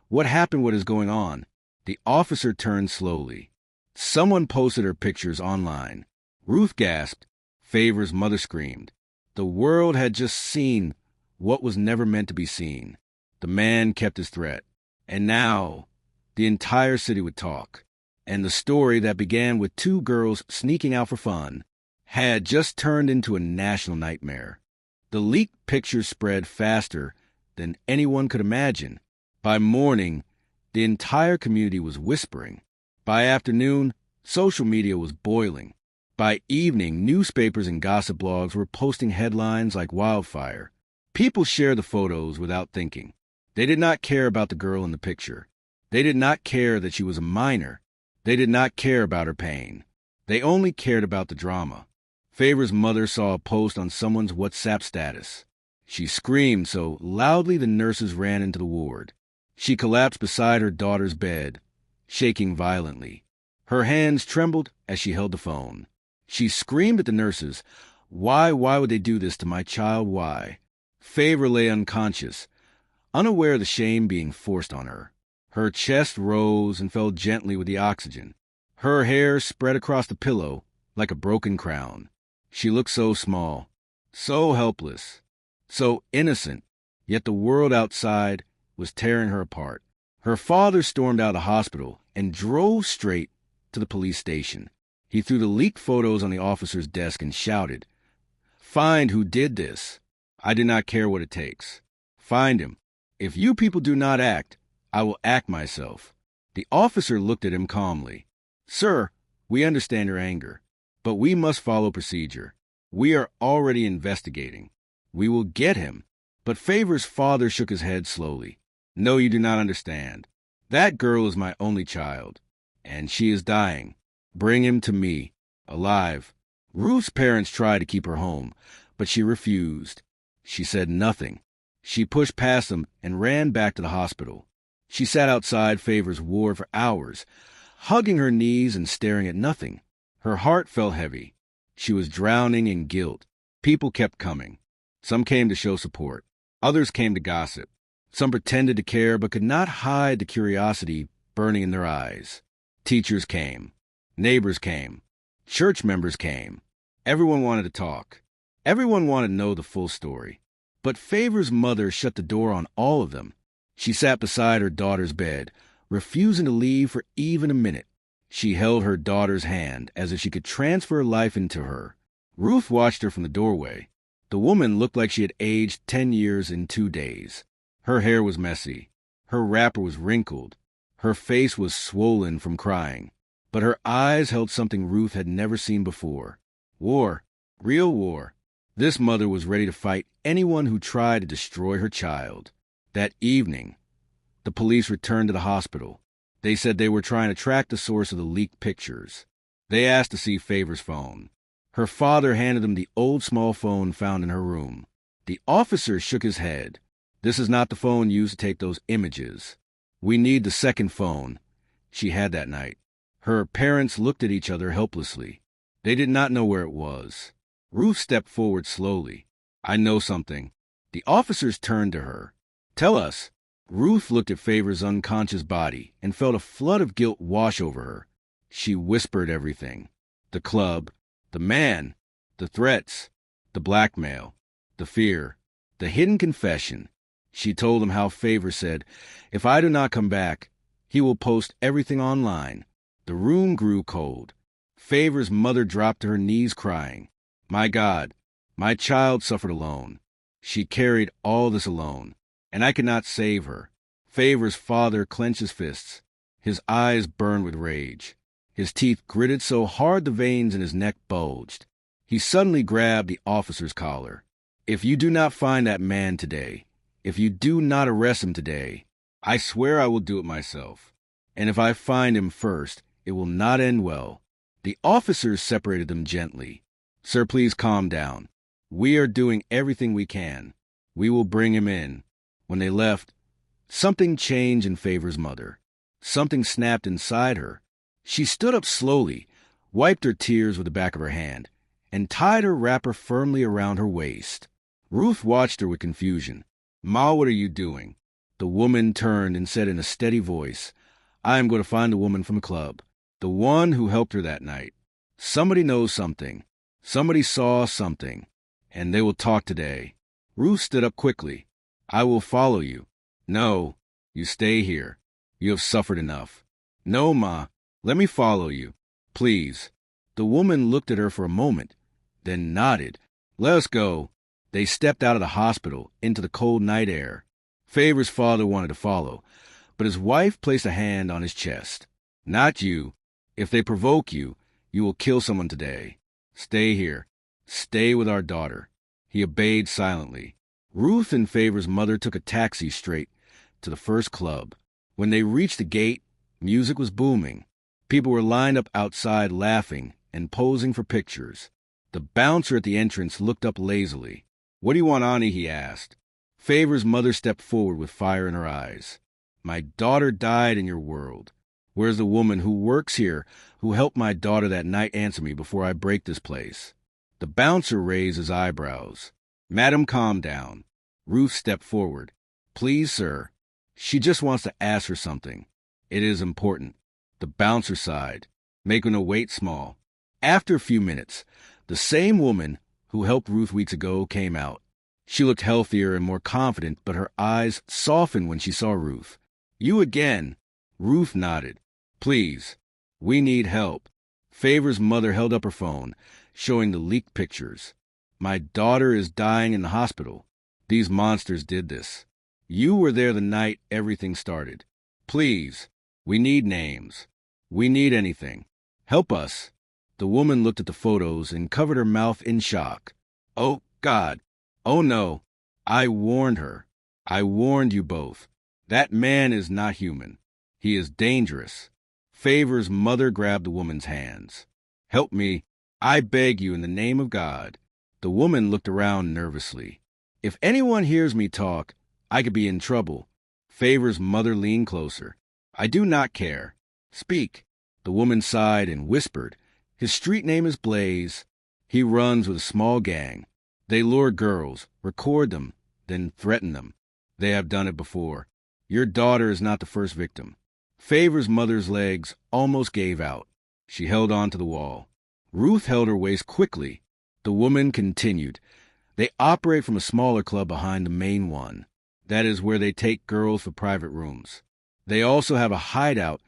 "What happened? What is going on?" The officer turned slowly. Someone posted her pictures online. Ruth gasped. Favor's mother screamed. The world had just seen what was never meant to be seen. The man kept his threat. And now, the entire city would talk. And the story that began with two girls sneaking out for fun had just turned into a national nightmare. The leaked pictures spread faster than anyone could imagine. By morning, the entire community was whispering. By afternoon, social media was boiling. By evening, newspapers and gossip blogs were posting headlines like wildfire. People shared the photos without thinking. They did not care about the girl in the picture. They did not care that she was a minor. They did not care about her pain. They only cared about the drama. Favor's mother saw a post on someone's WhatsApp status. She screamed so loudly the nurses ran into the ward. She collapsed beside her daughter's bed, shaking violently. Her hands trembled as she held the phone. She screamed at the nurses, Why would they do this to my child? Why?" Favor lay unconscious, unaware of the shame being forced on her. Her chest rose and fell gently with the oxygen. Her hair spread across the pillow like a broken crown. She looked so small, so helpless, so innocent, yet the world outside was tearing her apart. Her father stormed out of the hospital and drove straight to the police station. He threw the leaked photos on the officer's desk and shouted, "Find who did this. I do not care what it takes. Find him. If you people do not act, I will act myself." The officer looked at him calmly. "Sir, we understand your anger, but we must follow procedure. We are already investigating. We will get him." But Favor's father shook his head slowly. "No, you do not understand. That girl is my only child, and she is dying. Bring him to me, alive." Ruth's parents tried to keep her home, but she refused. She said nothing. She pushed past them and ran back to the hospital. She sat outside Favor's ward for hours, hugging her knees and staring at nothing. Her heart felt heavy. She was drowning in guilt. People kept coming. Some came to show support. Others came to gossip. Some pretended to care but could not hide the curiosity burning in their eyes. Teachers came. Neighbors came. Church members came. Everyone wanted to talk. Everyone wanted to know the full story. But Favor's mother shut the door on all of them. She sat beside her daughter's bed, refusing to leave for even a minute. She held her daughter's hand as if she could transfer life into her. Ruth watched her from the doorway. The woman looked like she had aged 10 years in 2 days. Her hair was messy. Her wrapper was wrinkled. Her face was swollen from crying. But her eyes held something Ruth had never seen before. War. Real war. This mother was ready to fight anyone who tried to destroy her child. That evening, the police returned to the hospital. They said they were trying to track the source of the leaked pictures. They asked to see Favor's phone. Her father handed them the old small phone found in her room. The officer shook his head. This is not the phone used to take those images. We need the second phone she had that night. Her parents looked at each other helplessly. They did not know where it was. Ruth stepped forward slowly. I know something. The officers turned to her. Tell us. Ruth looked at Favor's unconscious body and felt a flood of guilt wash over her. She whispered everything. The club, the man, the threats, the blackmail, the fear, the hidden confession. She told him how Favor said, if I do not come back, he will post everything online. The room grew cold. Favor's mother dropped to her knees crying. My God, my child suffered alone. She carried all this alone, and I could not save her. Favor's father clenched his fists. His eyes burned with rage. His teeth gritted so hard the veins in his neck bulged. He suddenly grabbed the officer's collar. If you do not find that man today, if you do not arrest him today, I swear I will do it myself. And if I find him first, it will not end well. The officers separated them gently. Sir, please calm down. We are doing everything we can. We will bring him in. When they left, something changed in Favor's mother. Something snapped inside her. She stood up slowly, wiped her tears with the back of her hand, and tied her wrapper firmly around her waist. Ruth watched her with confusion. Ma, what are you doing? The woman turned and said in a steady voice, I am going to find the woman from the club, the one who helped her that night. Somebody knows something. Somebody saw something, and they will talk today. Ruth stood up quickly. I will follow you. No, you stay here. You have suffered enough. No, Ma, let me follow you. Please. The woman looked at her for a moment, then nodded. Let us go. They stepped out of the hospital into the cold night air. Favor's father wanted to follow, but his wife placed a hand on his chest. Not you. If they provoke you, you will kill someone today. Stay here. Stay with our daughter. He obeyed silently. Ruth and Favor's mother took a taxi straight to the first club. When they reached the gate, music was booming. People were lined up outside laughing and posing for pictures. The bouncer at the entrance looked up lazily. What do you want, Ani? He asked. Favor's mother stepped forward with fire in her eyes. My daughter died in your world. Where's the woman who works here, who helped my daughter that night answer me before I break this place? The bouncer raised his eyebrows. Madam, calm down. Ruth stepped forward. Please, sir. She just wants to ask her something. It is important. The bouncer sighed, making her wait small. After a few minutes, the same woman who helped Ruth weeks ago came out. She looked healthier and more confident, but her eyes softened when she saw Ruth. You again. Ruth nodded. Please, we need help. Favor's mother held up her phone, showing the leaked pictures. My daughter is dying in the hospital. These monsters did this. You were there the night everything started. Please, we need names. We need anything. Help us. The woman looked at the photos and covered her mouth in shock. Oh, God. Oh, no. I warned her. I warned you both. That man is not human. He is dangerous. Favor's mother grabbed the woman's hands. Help me. I beg you in the name of God. The woman looked around nervously. If anyone hears me talk, I could be in trouble. Favor's mother leaned closer. I do not care. Speak. The woman sighed and whispered. His street name is Blaze. He runs with a small gang. They lure girls, record them, then threaten them. They have done it before. Your daughter is not the first victim. Favor's mother's legs almost gave out. She held on to the wall. Ruth held her waist quickly. The woman continued. They operate from a smaller club behind the main one. That is where they take girls for private rooms. They also have a hideout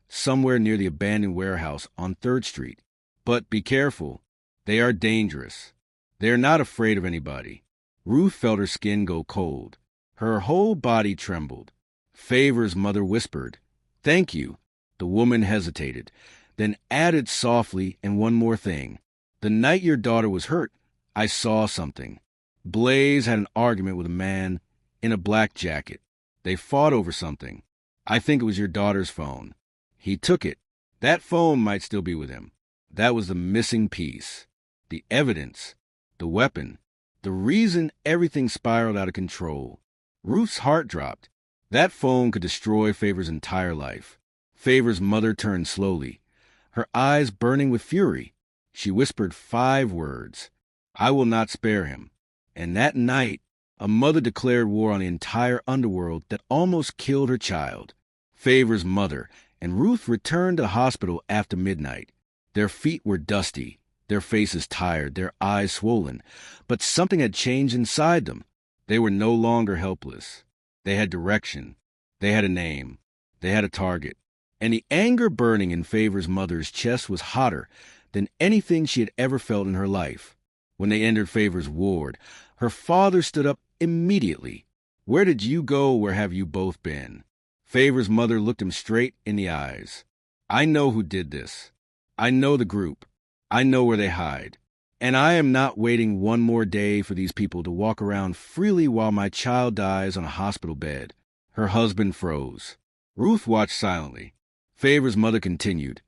somewhere near the abandoned warehouse on 3rd Street. But be careful. They are dangerous. They are not afraid of anybody. Ruth felt her skin go cold. Her whole body trembled. Favor's mother whispered, "Thank you." The woman hesitated, then added softly, "And one more thing. The night your daughter was hurt, I saw something. Blaze had an argument with a man in a black jacket. They fought over something. I think it was your daughter's phone. He took it. That phone might still be with him. That was the missing piece. The evidence. The weapon. The reason everything spiraled out of control." Ruth's heart dropped. That phone could destroy Favor's entire life. Favor's mother turned slowly, her eyes burning with fury. She whispered 5 words. "I will not spare him." And that night, a mother declared war on the entire underworld that almost killed her child. Favor's mother and Ruth returned to the hospital after midnight. Their feet were dusty, their faces tired, their eyes swollen, but something had changed inside them. They were no longer helpless. They had direction. They had a name. They had a target. And the anger burning in Favor's mother's chest was hotter than anything she had ever felt in her life. When they entered Favor's ward, her father stood up immediately. "Where did you go? Where have you both been?" Favor's mother looked him straight in the eyes. "I know who did this. I know the group. I know where they hide. And I am not waiting one more day for these people to walk around freely while my child dies on a hospital bed." Her husband froze. Ruth watched silently. Favor's mother continued,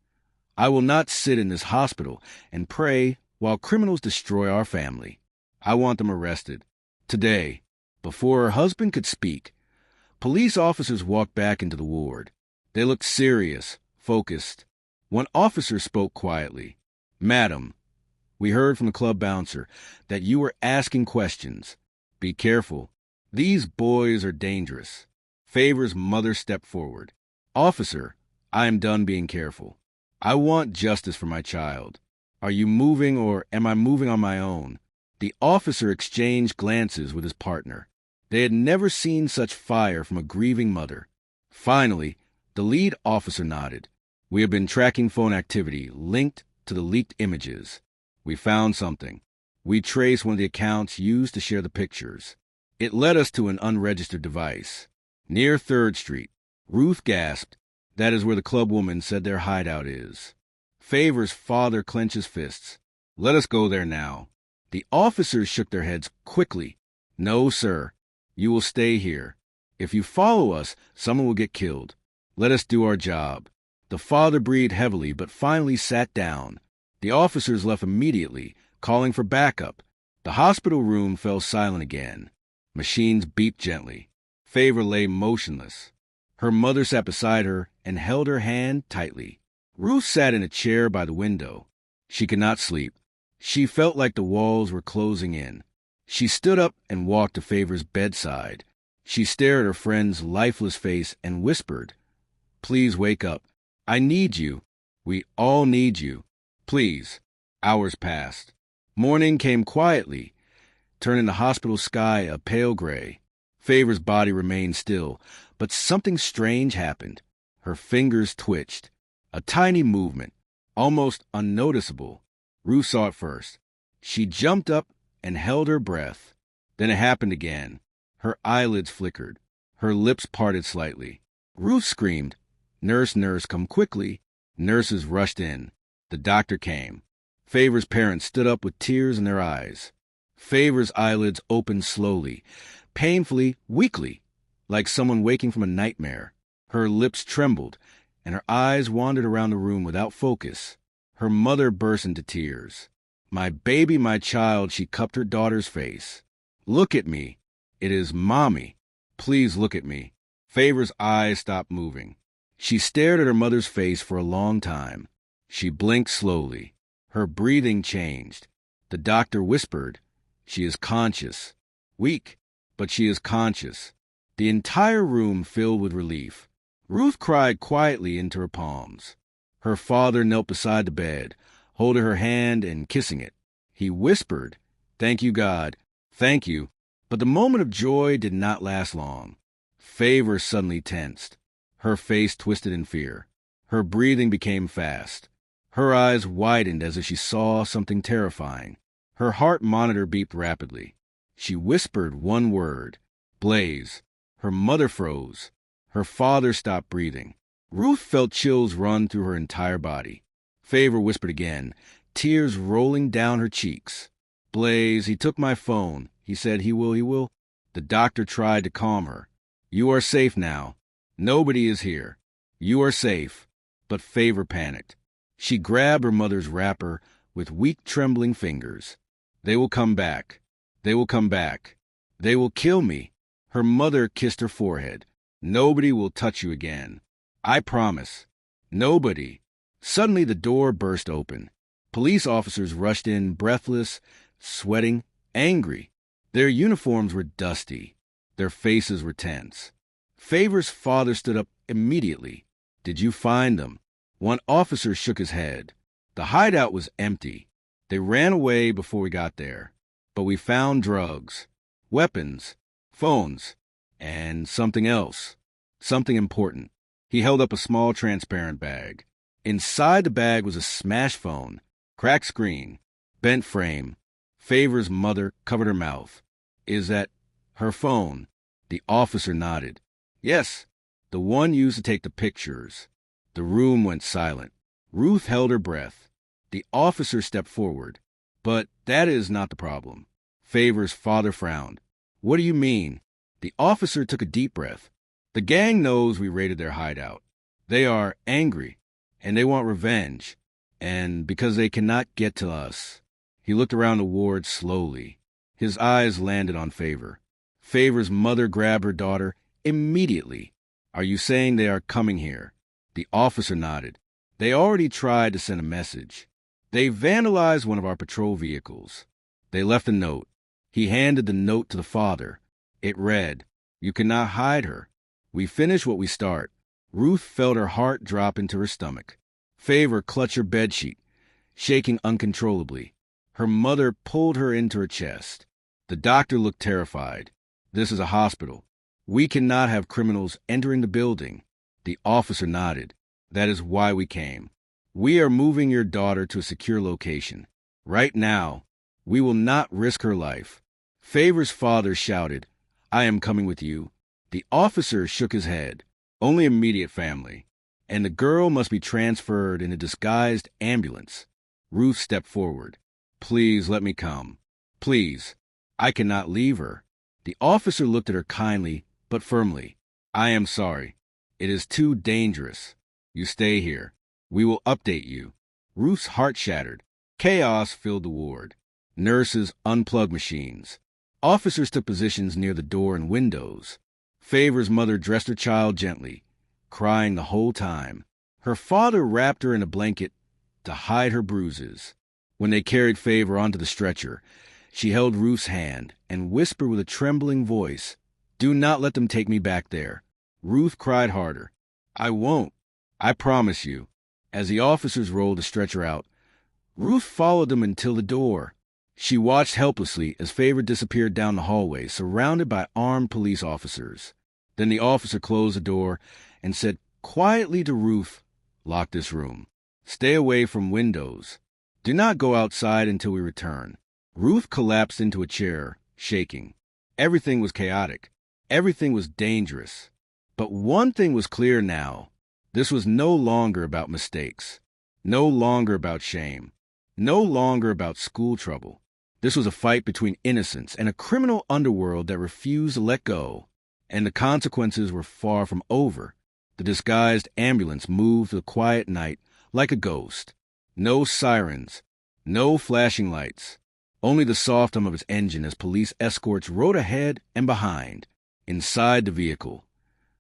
"I will not sit in this hospital and pray while criminals destroy our family. I want them arrested. Today." Before her husband could speak, police officers walked back into the ward. They looked serious, focused. One officer spoke quietly. "Madam, we heard from the club bouncer that you were asking questions. Be careful. These boys are dangerous." Favor's mother stepped forward. "Officer, I am done being careful. I want justice for my child. Are you moving or am I moving on my own?" The officer exchanged glances with his partner. They had never seen such fire from a grieving mother. Finally, the lead officer nodded. "We have been tracking phone activity linked to the leaked images. We found something. We traced one of the accounts used to share the pictures. It led us to an unregistered device. Near 3rd Street." Ruth gasped. "That is where the club woman said their hideout is." Favor's father clenched his fists. "Let us go there now." The officers shook their heads quickly. "No, sir. You will stay here. If you follow us, someone will get killed. Let us do our job." The father breathed heavily, but finally sat down. The officers left immediately, calling for backup. The hospital room fell silent again. Machines beeped gently. Favor lay motionless. Her mother sat beside her and held her hand tightly. Ruth sat in a chair by the window. She could not sleep. She felt like the walls were closing in. She stood up and walked to Favor's bedside. She stared at her friend's lifeless face and whispered, "Please wake up. I need you. We all need you. Please." Hours passed. Morning came quietly, turning the hospital sky a pale gray. Favor's body remained still, but something strange happened. Her fingers twitched. A tiny movement, almost unnoticeable. Ruth saw it first. She jumped up and held her breath. Then it happened again. Her eyelids flickered. Her lips parted slightly. Ruth screamed, "Nurse, nurse, come quickly." Nurses rushed in. The doctor came. Favor's parents stood up with tears in their eyes. Favor's eyelids opened slowly, painfully, weakly, like someone waking from a nightmare. Her lips trembled, and her eyes wandered around the room without focus. Her mother burst into tears. "My baby, my child," she cupped her daughter's face. "Look at me. It is Mommy. Please look at me." Favor's eyes stopped moving. She stared at her mother's face for a long time. She blinked slowly. Her breathing changed. The doctor whispered, "She is conscious. Weak, but she is conscious." The entire room filled with relief. Ruth cried quietly into her palms. Her father knelt beside the bed, holding her hand and kissing it. He whispered, "Thank you, God. Thank you." But the moment of joy did not last long. Favor suddenly tensed. Her face twisted in fear. Her breathing became fast. Her eyes widened as if she saw something terrifying. Her heart monitor beeped rapidly. She whispered one word, Blaze. Her mother froze. Her father stopped breathing. Ruth felt chills run through her entire body. Favor whispered again, tears rolling down her cheeks. Blaze, he took my phone. He said he will. The doctor tried to calm her. You are safe now. Nobody is here. You are safe. But Favor panicked. She grabbed her mother's wrapper with weak, trembling fingers. They will come back. They will come back. They will kill me. Her mother kissed her forehead. Nobody will touch you again. I promise. Nobody. Suddenly the door burst open. Police officers rushed in, breathless, sweating, angry. Their uniforms were dusty. Their faces were tense. Favor's father stood up immediately. Did you find them? One officer shook his head. The hideout was empty. They ran away before we got there. But we found drugs, weapons, phones, and something else. Something important. He held up a small transparent bag. Inside the bag was a smashed phone, cracked screen, bent frame. Favor's mother covered her mouth. Is that her phone? The officer nodded. Yes, the one used to take the pictures. The room went silent. Ruth held her breath. The officer stepped forward. But that is not the problem. Favor's father frowned. What do you mean? The officer took a deep breath. The gang knows we raided their hideout. They are angry, and they want revenge. And because they cannot get to us. He looked around the ward slowly. His eyes landed on Favor. Favor's mother grabbed her daughter immediately. Are you saying they are coming here? The officer nodded. They already tried to send a message. They vandalized one of our patrol vehicles. They left a note. He handed the note to the father. It read, You cannot hide her. We finish what we start. Ruth felt her heart drop into her stomach. Favor clutched her bedsheet, shaking uncontrollably. Her mother pulled her into her chest. The doctor looked terrified. This is a hospital. We cannot have criminals entering the building. The officer nodded. That is why we came. We are moving your daughter to a secure location. Right now, we will not risk her life. Favor's father shouted, I am coming with you. The officer shook his head. Only immediate family. And the girl must be transferred in a disguised ambulance. Ruth stepped forward. Please let me come. Please. I cannot leave her. The officer looked at her kindly, but firmly. I am sorry. It is too dangerous. You stay here. We will update you. Ruth's heart shattered. Chaos filled the ward. Nurses unplugged machines. Officers took positions near the door and windows. Favor's mother dressed her child gently, crying the whole time. Her father wrapped her in a blanket to hide her bruises. When they carried Favor onto the stretcher, she held Ruth's hand and whispered with a trembling voice, Do not let them take me back there. Ruth cried harder. I won't. I promise you. As the officers rolled the stretcher out, Ruth followed them until the door. She watched helplessly as Favor disappeared down the hallway, surrounded by armed police officers. Then the officer closed the door and said quietly to Ruth, Lock this room. Stay away from windows. Do not go outside until we return. Ruth collapsed into a chair, shaking. Everything was chaotic. Everything was dangerous. But one thing was clear now. This was no longer about mistakes. No longer about shame. No longer about school trouble. This was a fight between innocents and a criminal underworld that refused to let go. And the consequences were far from over. The disguised ambulance moved through the quiet night like a ghost. No sirens. No flashing lights. Only the soft hum of its engine as police escorts rode ahead and behind. Inside the vehicle,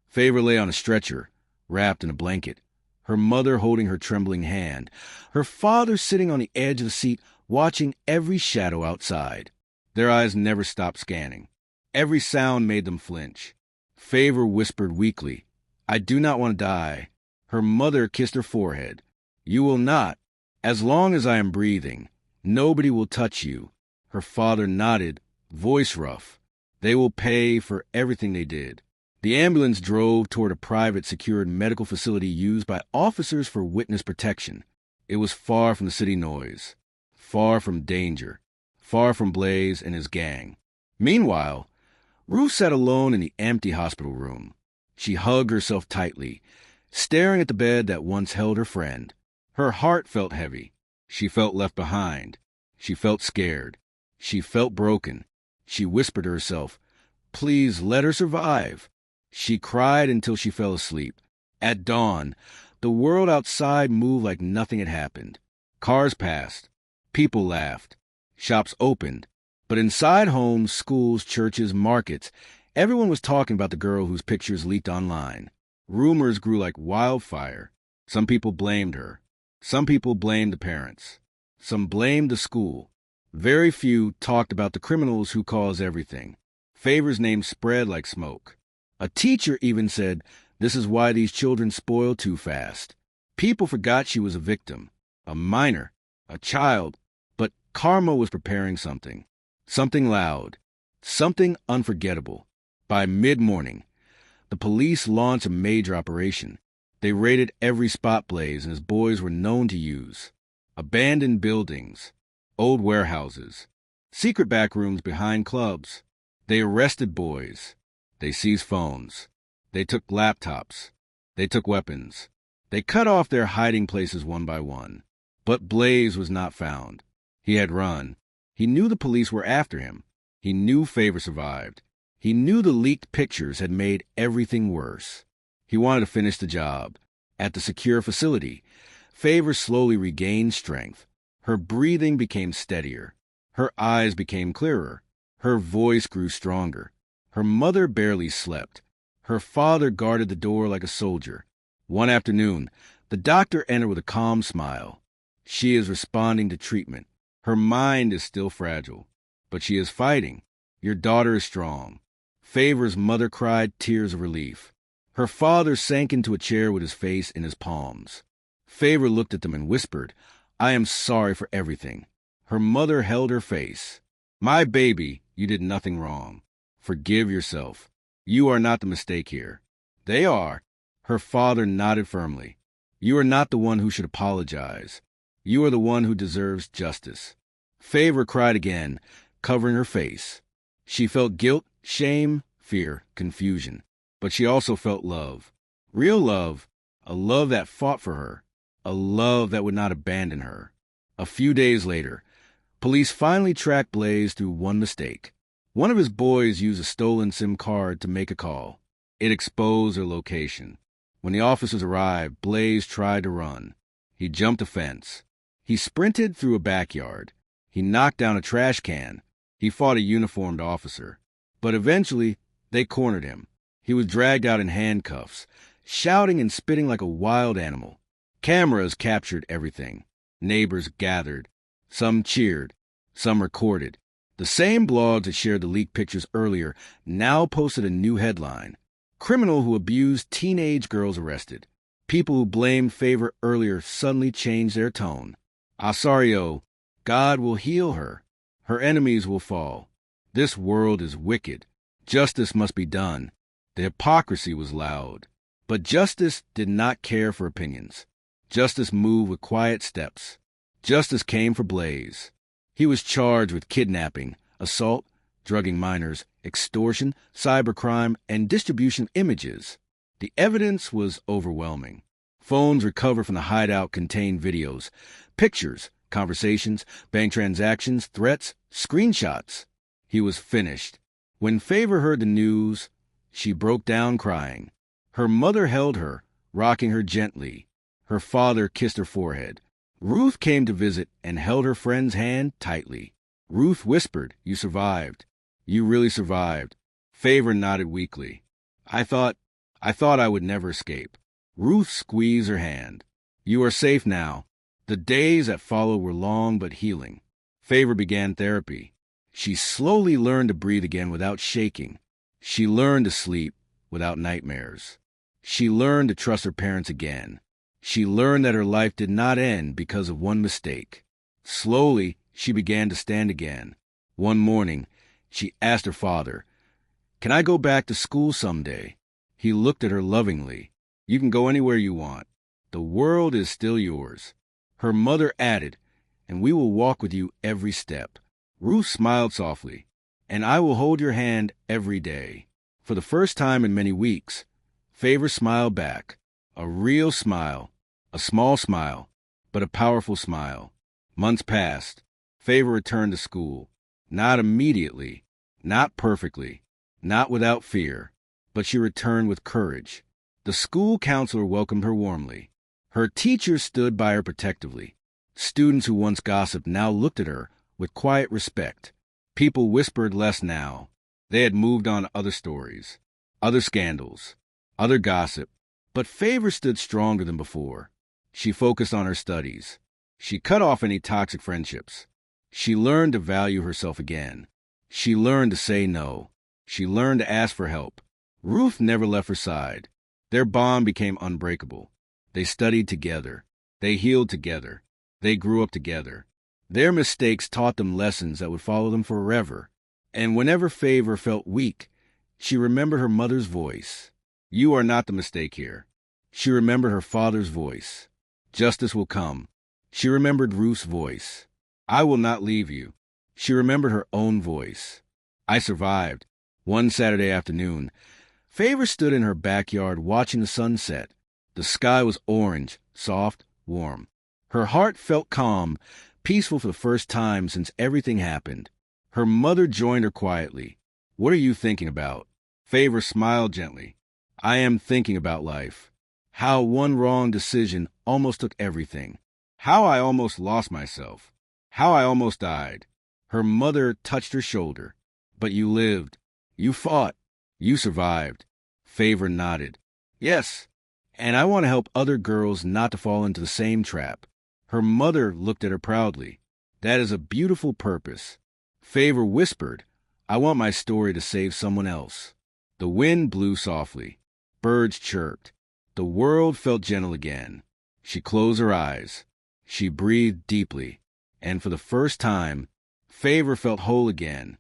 Favor lay on a stretcher, wrapped in a blanket, her mother holding her trembling hand, her father sitting on the edge of the seat, watching every shadow outside. Their eyes never stopped scanning. Every sound made them flinch. Favor whispered weakly, I do not want to die. Her mother kissed her forehead. You will not. As long as I am breathing, nobody will touch you. Her father nodded, voice rough. They will pay for everything they did. The ambulance drove toward a private, secured medical facility used by officers for witness protection. It was far from the city noise, far from danger, far from Blaze and his gang. Meanwhile, Ruth sat alone in the empty hospital room. She hugged herself tightly, staring at the bed that once held her friend. Her heart felt heavy. She felt left behind. She felt scared. She felt broken. She whispered to herself, "Please let her survive." She cried until she fell asleep. At dawn, the world outside moved like nothing had happened. Cars passed. People laughed. Shops opened. But inside homes, schools, churches, markets, everyone was talking about the girl whose pictures leaked online. Rumors grew like wildfire. Some people blamed her. Some people blamed the parents. Some blamed the school. Very few talked about the criminals who caused everything. Favor's name spread like smoke. A teacher even said, "This is why these children spoil too fast." People forgot she was a victim, a minor, a child, but karma was preparing something. Something loud. Something unforgettable. By mid-morning, the police launched a major operation. They raided every spot Blaze and his boys were known to use. Abandoned buildings, old warehouses, secret back rooms behind clubs. They arrested boys. They seized phones. They took laptops. They took weapons. They cut off their hiding places one by one. But Blaze was not found. He had run. He knew the police were after him. He knew Favor survived. He knew the leaked pictures had made everything worse. He wanted to finish the job. At the secure facility, Favor slowly regained strength. Her breathing became steadier. Her eyes became clearer. Her voice grew stronger. Her mother barely slept. Her father guarded the door like a soldier. One afternoon, the doctor entered with a calm smile. "She is responding to treatment. Her mind is still fragile, but she is fighting. Your daughter is strong." Favor's mother cried tears of relief. Her father sank into a chair with his face in his palms. Favor looked at them and whispered, "I am sorry for everything." Her mother held her face. "My baby, you did nothing wrong. Forgive yourself. You are not the mistake here." "They are." Her father nodded firmly. "You are not the one who should apologize. You are the one who deserves justice." Favor cried again, covering her face. She felt guilt, shame, fear, confusion. But she also felt love. Real love. A love that fought for her. A love that would not abandon her. A few days later, police finally tracked Blaze through one mistake. One of his boys used a stolen SIM card to make a call. It exposed their location. When the officers arrived, Blaze tried to run. He jumped a fence. He sprinted through a backyard. He knocked down a trash can. He fought a uniformed officer. But eventually, they cornered him. He was dragged out in handcuffs, shouting and spitting like a wild animal. Cameras captured everything. Neighbors gathered. Some cheered. Some recorded. The same blogs that shared the leaked pictures earlier now posted a new headline. "Criminal who abused teenage girls arrested." People who blamed Favor earlier suddenly changed their tone. "Asario, God will heal her. Her enemies will fall. This world is wicked. Justice must be done." The hypocrisy was loud. But justice did not care for opinions. Justice moved with quiet steps. Justice came for Blaze. He was charged with kidnapping, assault, drugging minors, extortion, cybercrime, and distribution of images. The evidence was overwhelming. Phones recovered from the hideout contained videos, pictures, conversations, bank transactions, threats, screenshots. He was finished. When Favor heard the news, she broke down crying. Her mother held her, rocking her gently. Her father kissed her forehead. Ruth came to visit and held her friend's hand tightly. Ruth whispered, "You survived. You really survived." Favor nodded weakly. I thought I would never escape." Ruth squeezed her hand. "You are safe now." The days that followed were long but healing. Favor began therapy. She slowly learned to breathe again without shaking. She learned to sleep without nightmares. She learned to trust her parents again. She learned that her life did not end because of one mistake. Slowly, she began to stand again. One morning, she asked her father, "Can I go back to school someday?" He looked at her lovingly. You can go anywhere you want. The world is still yours. Her mother added, and we will walk with you every step. Ruth smiled softly, and I will hold your hand every day. For the first time in many weeks, Favor smiled back. A real smile. A small smile, but a powerful smile. Months passed. Favor returned to school. Not immediately, not perfectly, not without fear, but she returned with courage. The school counselor welcomed her warmly. Her teachers stood by her protectively. Students who once gossiped now looked at her with quiet respect. People whispered less now. They had moved on to other stories, other scandals, other gossip. But Favor stood stronger than before. She focused on her studies. She cut off any toxic friendships. She learned to value herself again. She learned to say no. She learned to ask for help. Ruth never left her side. Their bond became unbreakable. They studied together. They healed together. They grew up together. Their mistakes taught them lessons that would follow them forever. And whenever Favor felt weak, she remembered her mother's voice. You are not the mistake here. She remembered her father's voice. Justice will come. She remembered Ruth's voice. I will not leave you. She remembered her own voice. I survived. One Saturday afternoon, Favor stood in her backyard watching the sunset. The sky was orange, soft, warm. Her heart felt calm, peaceful for the first time since everything happened. Her mother joined her quietly. What are you thinking about? Favor smiled gently. I am thinking about life. How one wrong decision almost took everything. How I almost lost myself. How I almost died. Her mother touched her shoulder. But you lived. You fought. You survived. Favor nodded. Yes, and I want to help other girls not to fall into the same trap. Her mother looked at her proudly. That is a beautiful purpose. Favor whispered, I want my story to save someone else. The wind blew softly. Birds chirped. The world felt gentle again. She closed her eyes. She breathed deeply. And for the first time, Favor felt whole again.